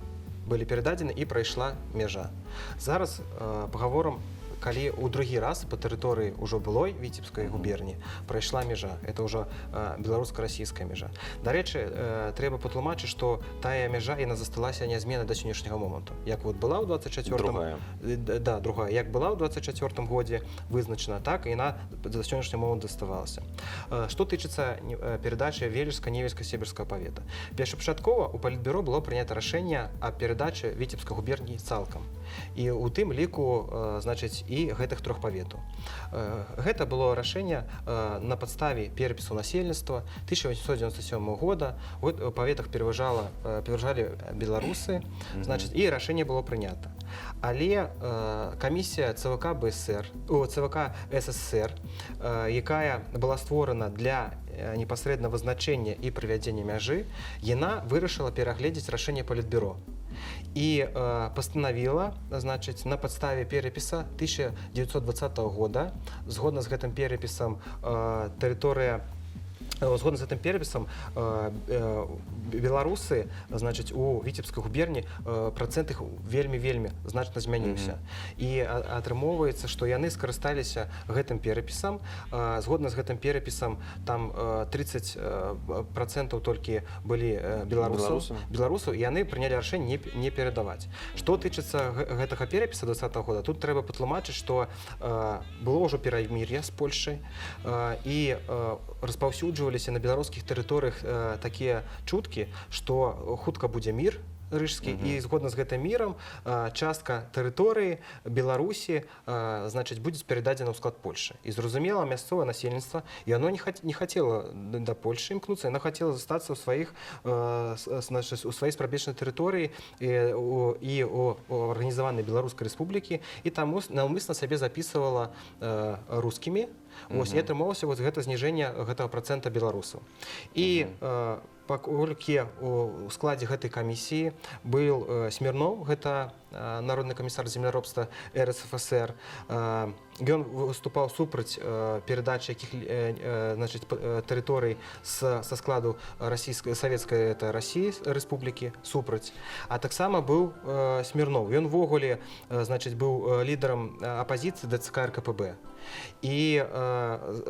былі перададзены і прайшла мяжа. Зараз пагаворам, калі ў другі раз па тэрыторыі ўжо былой Віцебскай губерніі прайшла мяжа. Это ўжо беларуска-расійская мяжа. Дарэчы, трэба патлумачыць, што тая мяжа яна засталася нязменна да сённяшняга моманту. Як вот была ў 24-м... Да, другая. Як была ў 24-м годзе вызначана, так і яна да сённяшняга моманту заставалася. Што тычыцца перадачы Вележска-Невельска-Себерскага павета. Першапачаткова у палітбюро было прынята рашэнне аб перадачы Віцебскай губерніі цалкам. І ў тым ліку, значыць, і гэтых 3 паветаў. Гэта было рашэнне на падставе перапісу насельніцтва 1897 года. У паветах пераважалі беларусы, значыць, і рашэнне было прынята. Але камісія ЦВК СССР, якая была створана для непасрэдна вызначэння і правядзення мяжы, яна вырашыла перагледзець рашэнне палітбюро і пастанавіла, значыць, на падставе перапіса 1920 года, згодна з гэтым перапісам беларусы, значыць, у Віцебскай губерні працэнт іх вельмі значна змяніўся. І атрымоўваецца, што яны скарысталіся гэтым перапісам. Згодна з гэтым перапісам там 30% толькі былі беларусаў, і яны прынялі рашэнне не перадаваць. Што тычыцца гэтага перапіса 20-го года, тут трэба патлумачыць, што было ўжо перамір'е з Польшай, і распаўсюджваліся на беларускіх тэрыторыях такія чуткі, што хутка будзе мір рыжскі, і згодна з гэтым мірам частка тэрыторыі Беларусі, значыць, будзе перададзена ў склад Польшы. І зразумела, мясцовае насельніцтва, яно не хацела да Польшы імкнуцца, яно хацела застацца ў сваёй спрабечнай тэрыторыі і ў арганізаванай Беларускай рэспублікі, і таму наўмысна сабе запісвала рускімі. Вось, і атрымалася гэта зніжэнне гэтага працэнта беларусаў. І паколькі у складзе гэтай камісіі быў Смірноў, гэта народны камісар земляробства РСФСР, ён выступаў супраць перадачы якіх тэрыторый са складу савецкай Расіі рэспублікі, супраць. А таксама быў Смірноў. Ён увогуле, значыць, быў лідарам апазіцыі да ЦК РКПБ. І,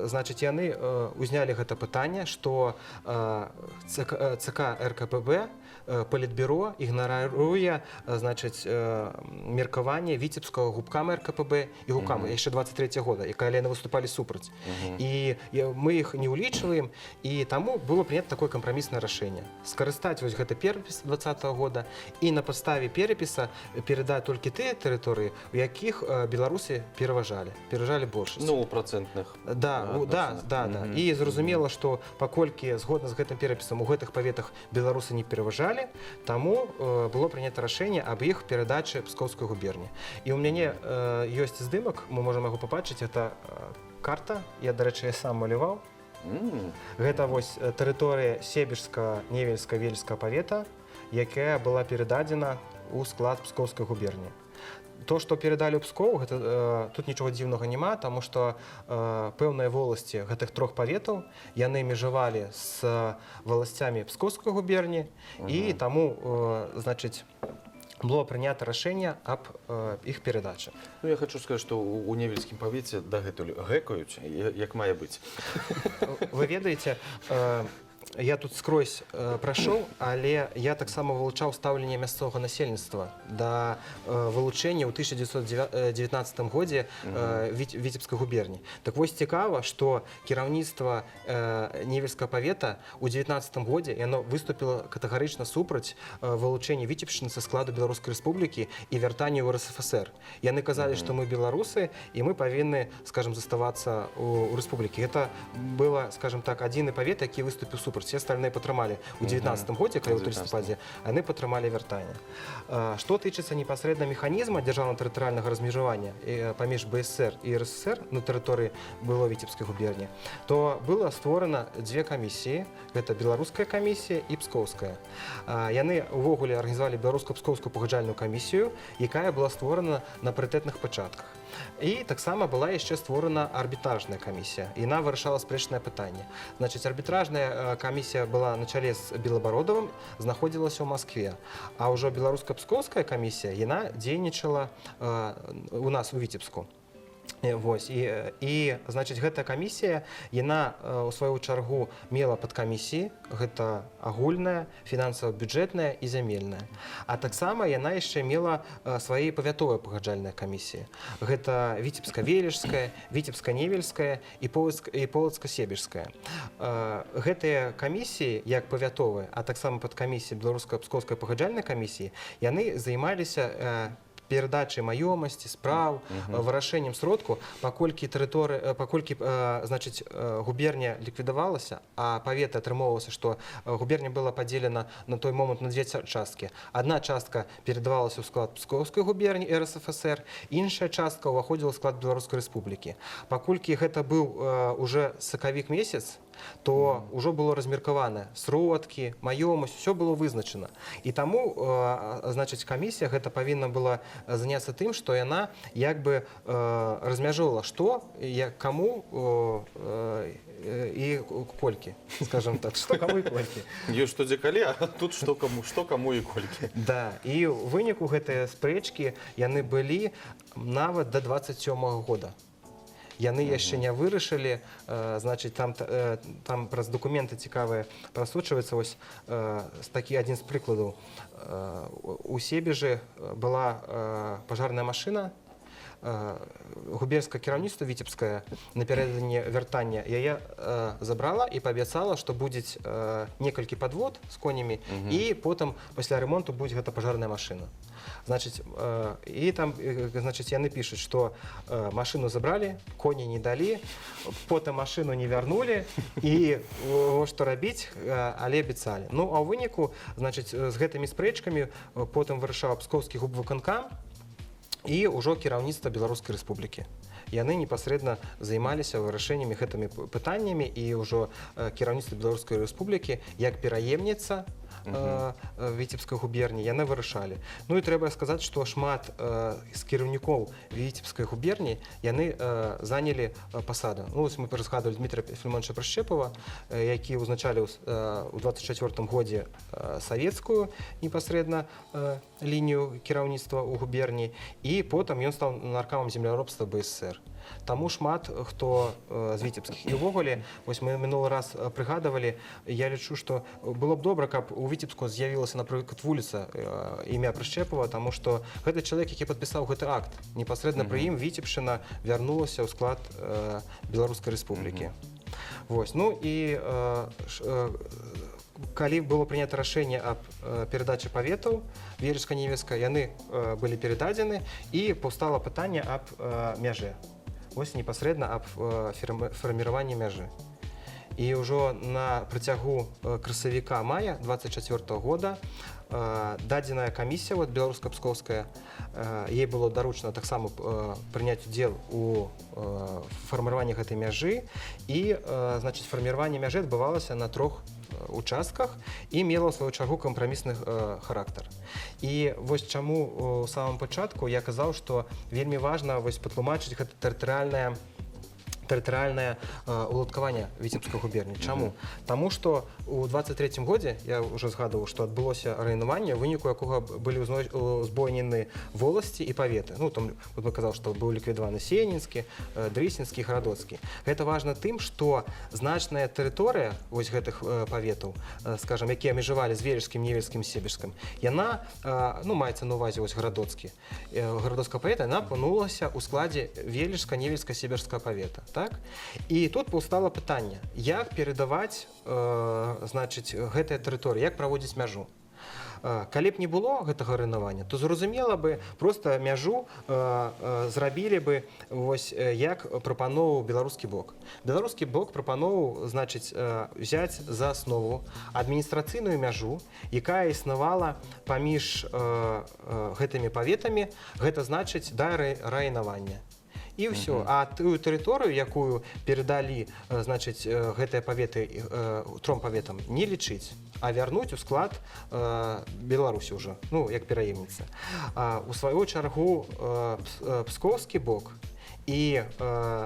значыць, яны ўзнялі гэта пытанне, што ЦК РКПБ, палітбюро ігнаруе, значыць, меркаванне Віцебскага губкама РКПБ і губкама яшчэ 23 года, і калі яны выступалі супраць. І мы іх не ўлічваем, і таму было прынята такое кампраміснае рашэнне. Скарыстаць вось гэты перапіс 20-го года і на падставе перапіса перадаць толькі тыя тэрыторыі, у якіх беларусы пераважалі большасць. Ну, у працэнтных. Да. І зразумела, што паколькі згодна з гэтым перапісам у гэтых паветах беларусы не пераважалі, таму было прынята рашэнне аб іх перадачы Пскоўскай губерні. І ў мяне ёсць здымак, мы можам яго пабачыць, гэта карта, я, дарэчы, сам маляваў. Гэта вось тэрыторыя Себежска-Невельска-Вельска павета, якая была перададзена ў склад Пскоўскай губерні. То, што перадалі ў Пскоў, тут нічога дзіўнага няма, таму што пэўныя воласці гэтых 3 паветаў яны межавалі з валасцямі Пскоўскай губерні, і таму, значыць, было прынята рашэнне аб іх перадачы. Ну, я хочу сказаць, што у Невельскім павеце дагэтуль гэкаюць, як мае быць. Вы ведаеце, я тут скрозь прайшоў, але я таксама вылучаў стаўленне мясцовага насельніцтва да вылучэння ў 1919 годзе Віцебскай губерні. Так вось цікава, што кіраўніцтва Невельскага павета ў 19 годзе яно выступіла катэгарычна супраць вылучэння Віцебшчыны са складу Беларускай рэспублікі і вяртання ў РСФСР. Яны казалі, што мы беларусы, і мы павінны, скажем, заставацца ў рэспублікі. Гэта было, скажем так, адзіны павет, які выступіў супраць. Все остальные патрымалі ў 19 годзе, калі ў лістападзе, яны патрымалі вяртанне. Што тычыцца непасрэдна механізма дзяржаўна-тэрытарыяльнага размежавання паміж БСР і РСФСР на тэрыторыі былой Віцебскай губерні, то было створана 2 камісіі. Гэта беларуская камісія і пскоўская. Яны увогуле арганізавалі беларуска-пскоўскую пагаджальную камісію, якая была створана на парытэтных пачатках. І таксама была яшчэ створана арбітражная камісія. Яна вырашала спрэчнае пытанне. Значыць, арбітражная камісія была на чале з Белабародавым, знаходзілася ў Маскве. А ўжо беларуска-пскоўская камісія, яна дзейнічала у нас у Віцебску. Вось, і значыць, гэтая камісія, яна у сваю чаргу мела падкамісіі, гэта агульная, фінансава-бюджэтная і зямельная. А таксама яна яшчэ мела свае павятовыя пагаджальныя камісіі. Гэта Віцебска-Вележская, Віцебска-Невельская і Полацка-Себежская. Гэтыя камісіі, як павятовыя, а таксама падкамісіі беларуска-пскоўскай пагаджальнай камісіі, яны займаліся перадачай маёмасці, спраў, вырашэннем сродку, паколькі значыць, губерня ліквідавалася, а павета атрымоўвалася, што губерня была падзелена на той момант на две часткі. Адна частка перадавалася ў склад Пскоўскай губерні РСФСР, іншая частка ўваходзіла ў склад Беларускай рэспублікі. Паколькі гэта быў уже сакавік месяц, то ўжо было размеркавана сродкі, маёмасць, все было вызначана. І таму, значыць, камісія гэта павінна была заняцца тым, што яна як бы размяжоўвала, што, каму і колькі, скажем так, што каму і колькі. Ёсць што дзе калі, а тут што каму і колькі. Да, і ў выніку гэтыя спрэчкі, яны былі нават да 27-го года. Яны яшчэ не вырашылі, значыць, там праз дакументы цікавыя прасочваецца вось такі адзін з прыкладаў. У Себежы была пажарная машына, губернскае кіраўніцтва віцебскае напярэдадні вяртання яе забрала і паабяцала, што будзе некалькі падвод з конямі, і потым пасля ремонту будзе гэта пажарная машына. Значыць, і там, значыць, яны пішуць, што машыну забралі, коні не далі, потым машыну не вярнулі, і што рабіць, але абяцалі. Ну, а ў выніку, значыць, з гэтымі спрэчкамі потым вырашаў Пскоўскі губвыканкам і ўжо кіраўніцтва Беларускай Рэспублікі. Яны непасрэдна займаліся вырашэннямі гэтымі пытаннямі, і ўжо кіраўніцтва Беларускай Рэспублікі як пераемніца Віцебскай губерні яны вырашалі. Ну і трэба сказаць, што шмат з кіраўнікоў Віцебскай губерні яны занялі пасаду. Ну, мы разгадывалі Дмітрия Філімоновича Прышчэпава, які ўзначалі ў 24-м годзе савецкую непасрэдна лінію кіраўніцтва ў губерні, і потым ён стаў наркамам земляробства БССР. Таму шмат хто з віцебскіх. І ўвогуле, вось мы мінулы раз прыгадывалі, я лічу, што было б добра, каб у Віцебску з'явілася, напрыклад, вуліца імя Прышчэпава, таму што гэта чалавек, які падпісаў гэты акт. Непасрэдна пры ім Віцебшчына вярнулася ў склад Беларускай Рэспублікі. Вось, ну і калі было прынята рашэнне аб перадачы паветаў Велічка-Невельска, яны былі перададзены, і паўстала пытанне аб мяжы. Вось непасрэдна аб фарміраванні мяжы. І ўжо на працягу красавіка-мая 24-го года дадзеная камісія, беларуска-пскоўская, ей было даручана таксама прыняць удзел у фарміраванні гэтай мяжы, і, значыць, фарміраванне мяжы адбывалася на 3 участках і мела, ў сваю чаргу, кампрамісны характар. І вось чаму ў самым пачатку я казаў, што вельмі важна патлумачыць гэта тэрытарыяльнае уладкаванне Віцебскай губерні. Чаму? Таму што ў 23-м годзе, я ўжо згадываў, што адбылося раёнаванне, у выніку якога былі узбоенены воласці і паветы. Ну, там, я казаў, што быў ліквідаваны Сенінскі, Дрысінскі, Градоцкі. Гэта важна тым, што значная тэрыторыя вось гэтых паветаў, скажам, якія межавалі з Велічскім, Невельскім, Себежскім, яна, ну, маецца на ўвазе вось Градоцкі. Градоцкая павета, яна апынулася ў складзе Велічска-Невельска, Себежскага павета. Так? І тут паўстала пытанне, як перадаваць, значыць, гэтыя тэрыторыі, як праводзіць мяжу. Калі б не было гэтага раёнавання, то зразумела бы, проста мяжу зрабілі бы вось як прапановаў беларускі бок. Беларускі бок прапановаў, значыць, взяць за аснову адміністрацыйную мяжу, якая існавала паміж гэтымі паветамі, гэта значыць да раёнавання. І ўсё. А тую тэрыторыю, якую перадалі, значыць, гэтыя паветы 3 паветам, не лічыць, а вярнуць у склад Беларусі ўжо, ну, як пераемніца. У сваю чаргу пскоўскі бок і,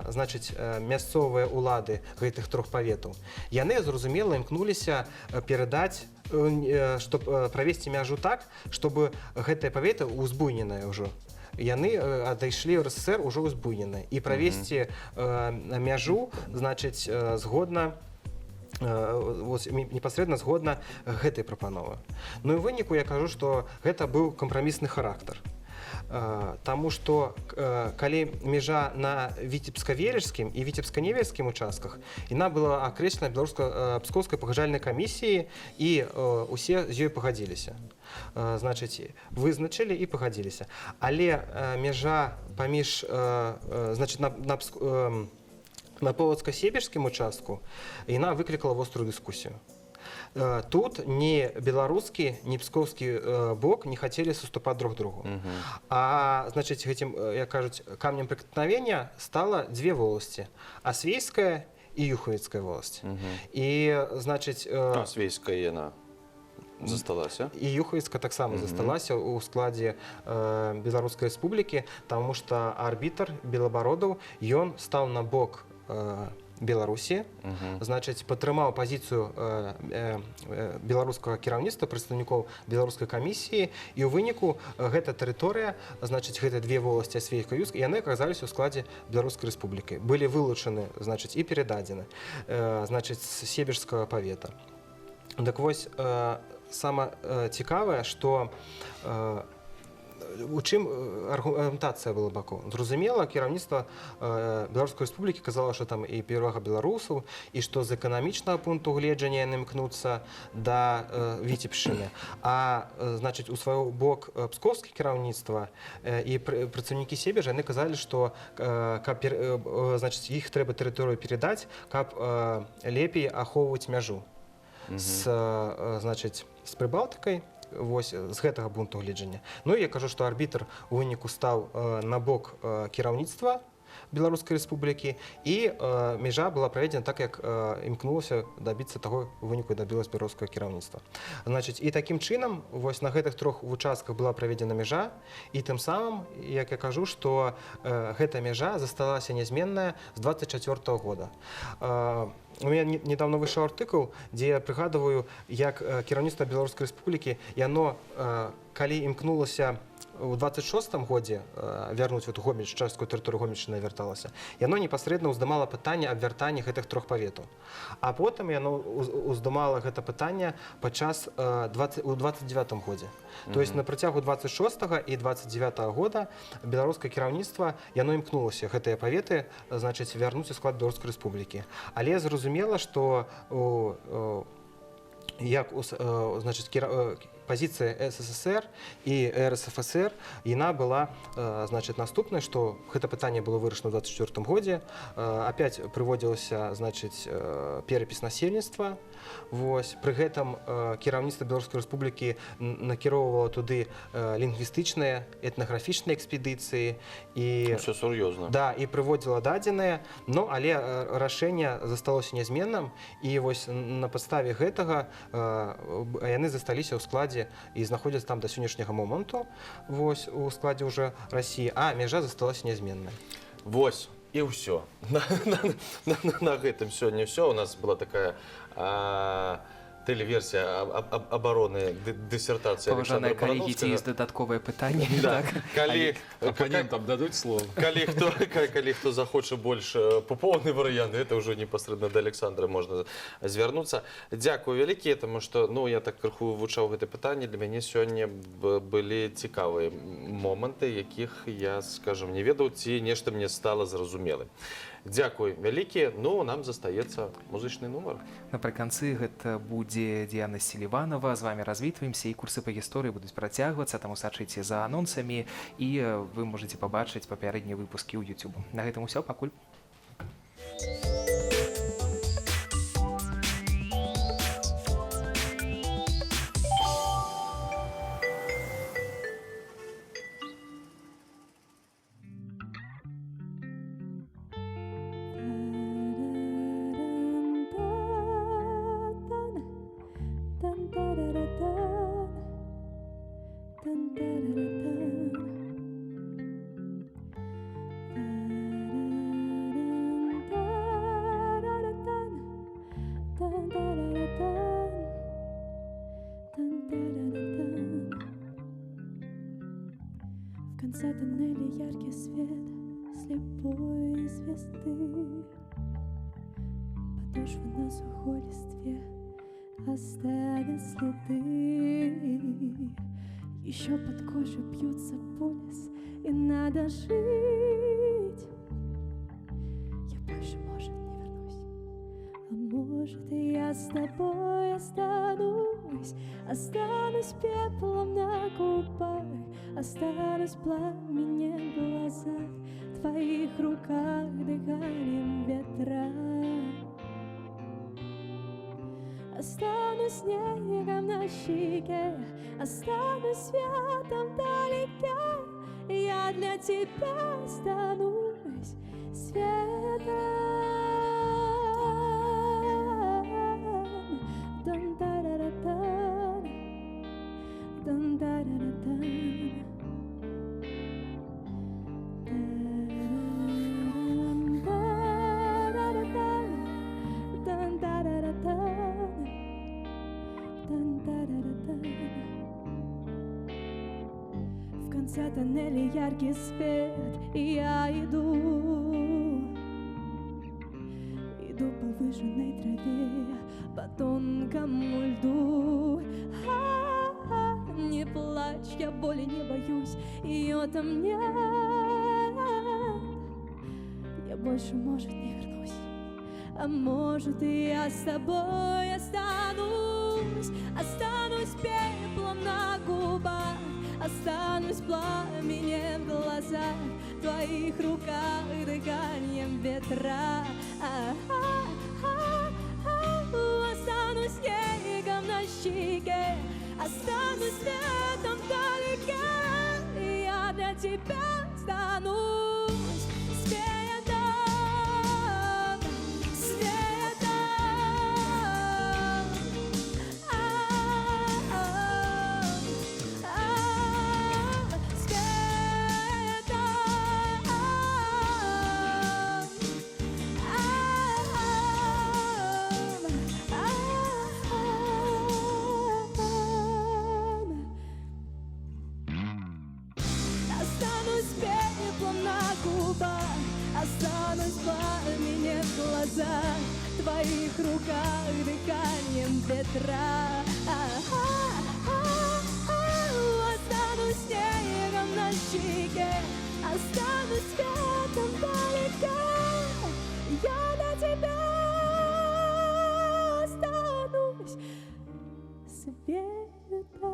значыць, мясцовыя ўлады гэтых 3 паветаў, яны, зразумела, імкнуліся перадаць, щоб правесці мяжу так, чтобы гэтыя паветы ўзбуйненыя ўжо. Яны адайшлі ў РССР ўжо ўзбуйненыя. І правесці мяжу, значыць, згодна, непасрэдна згодна гэтай прапановы. Ну і ў выніку я кажу, што гэта быў кампрамісны характар. Таму што калі межа на віцебска-вележскім і віцебска-невельскім участках, яна была акрэслена беларуска-пскоўскай пагаджальнай камісіяй, і усе з ёй пагадзіліся. Значыць, вызначылі і пагадзіліся. Але межа паміж, значыць, на полацка-себежскім участку яна выклікала вострую дыскусію. Тут ні беларускі, ні пскоўскі бок не хацелі суступаць друг другу. А, значыць, гэтым, як кажуць, камнем прыкнавення стала дзве воласці: Асвейская і Юхавіцкая воласць. І, значыць... Асвейская яна засталася. І Юхавіцка таксама засталася ў складзе Беларускай Рэспублікі, таму што арбітр Белабародаў, ён стаў на бок Беларусі, значыць, падтрымаў пазіцыю беларускага кіраўніцтва, прадстаўнікоў беларускай камісіі, і ў выніку гэта тэрыторыя, значыць, гэта две воласці Асвейска і Юхавіцка, яны аказаліся ў складзе Беларускай Рэспублікі. Былі вылучаны, значыць, і перададзены, значыць, з себежскага павета. Так вось, сама цікавае, што у чым аргументацыя была бакоў. Зразумела, кіраўніцтва Беларускай Рэспублікі казала, што там і перавага беларусаў, і што з эканамічнага пункту гледжання яны імкнуцца да Віцебшчыны. А, значыць, у свой бок пскоўскае кіраўніцтва і працаўнікі Себежа, яны казалі, што іх трэба тэрыторыю перадаць, каб лепей ахоўваць мяжу з Прыбалтыкай, вось з гэтага пункту гледжання. Ну і я кажу, што арбітр у выніку стаў на бок кіраўніцтва Беларускай Рэспублікі, і межа была праведзена так, як імкнулася дабіцца таго, у выніку дабілася беларускае кіраўніцтва. Значыць, і такім чынам, вось на гэтых трох участках была праведзена межа, і тым самым, як я кажу, што гэта межа засталася нязменная з 24-го года. У меня недавно вышел артыкул, дзе я прыгадываю, як кіраўніцтва Беларускай Рэспублікі, яно, калі імкнулася у 26-м годзе вярнуць эту частку тэрыторыю Гомельшчыны вярталася, яно непасрэдна ўздымала пытанне аб вяртанні гэтых трох паветаў. А потым яно ўздымала гэта пытанне падчас у 29-м годзе. То есть на працягу 26-го і 29-го года беларускае кіраўніцтва, яно імкнулася гэтыя паветы, значыць, вярнуць у склад Беларускай Рэспублікі. Але зразумела, што як, значыць, пазіцыя СССР і РСФСР, яна была, значыць, наступная, што гэта пытанне было вырашана ў 24-м годзе. Опять прыводзілася, значыць, перапіс насельніцтва. Вось. Пры гэтым кіраўніцтва Беларускай Рэспублікі накіроўвала туды лінгвістычныя, этнаграфічныя экспедыцыі. Усё сур'ёзна. Да, і прыводзіла дадзеныя, но але рашэнне засталося нязменным, і вось на падставе гэтага яны засталіся ў складзе і знаходзяцца там да сённяшняга моманту, вось, у складзе ўжо Расіі, а межа засталася нязменная. Вось, і ўсё. На гэтым сёння ўсё. У нас была такая тэлеверсія абароны дысертацыі Александра Паважаныя калегі, ці Барановскага. ёсць дадатковае пытанне? Оппонентам дадуць слово? Калі хто захоча больш паpoўны варыянт, гэта ўжо непасрэдна да Александра можна звярнуцца. Дзякую вялікі, таму што, ну, я так крыху вывучаў гэта пытанне, для мяне сёння былі цікавыя моманты, якіх я, скажам, не ведаў, ці нешта мне стала зразумелым. Дзякуй вялікі, ну, нам застаецца музычны нумар. Напрыканцы гэта будзе Діана Селіванова. З вамі развітваемся, і курсы па гісторыі будуць працягвацца, таму сачыце за анонсамі, і вы можаце пабачыць папярэднія выпускі ў YouTube. На гэтым усё, пакуль. В конце тоннеля яркий свет слепой звезды. Подошвы на сухой листве оставят следы. Еще под кожей бьется пульс и надо жить. Я больше, может, не вернусь, а может, и я с тобой останусь. Останусь пеплом на губах, останусь пламенем в глазах, в твоих руках дыханием ветра. Останусь снегом на щеке, останусь светом вдалеке. Я для тебя станусь светом. Дан-да-да-да-дан, дан-да-да-да-дан. В конце тоннеля яркий свет, и я иду по выжженной траве, по тонкому льду. Не плачь, я боли не боюсь, ее там нет. Я больше, может, не вернусь, а может, и я с тобой останусь. Останусь пеплом на губах, останусь пламенем в глазах, в твоих руках дыханием ветра. Останусь снегом на щеке, останусь светом вдалеке. Я для тебя станусь светом, светом. Останусь пеплом на губах, останусь пламенем в глазах, в твоих руках дыханием ветра. Останусь снегом на щеке, останусь светом вдалеке. Я для тебя останусь светом.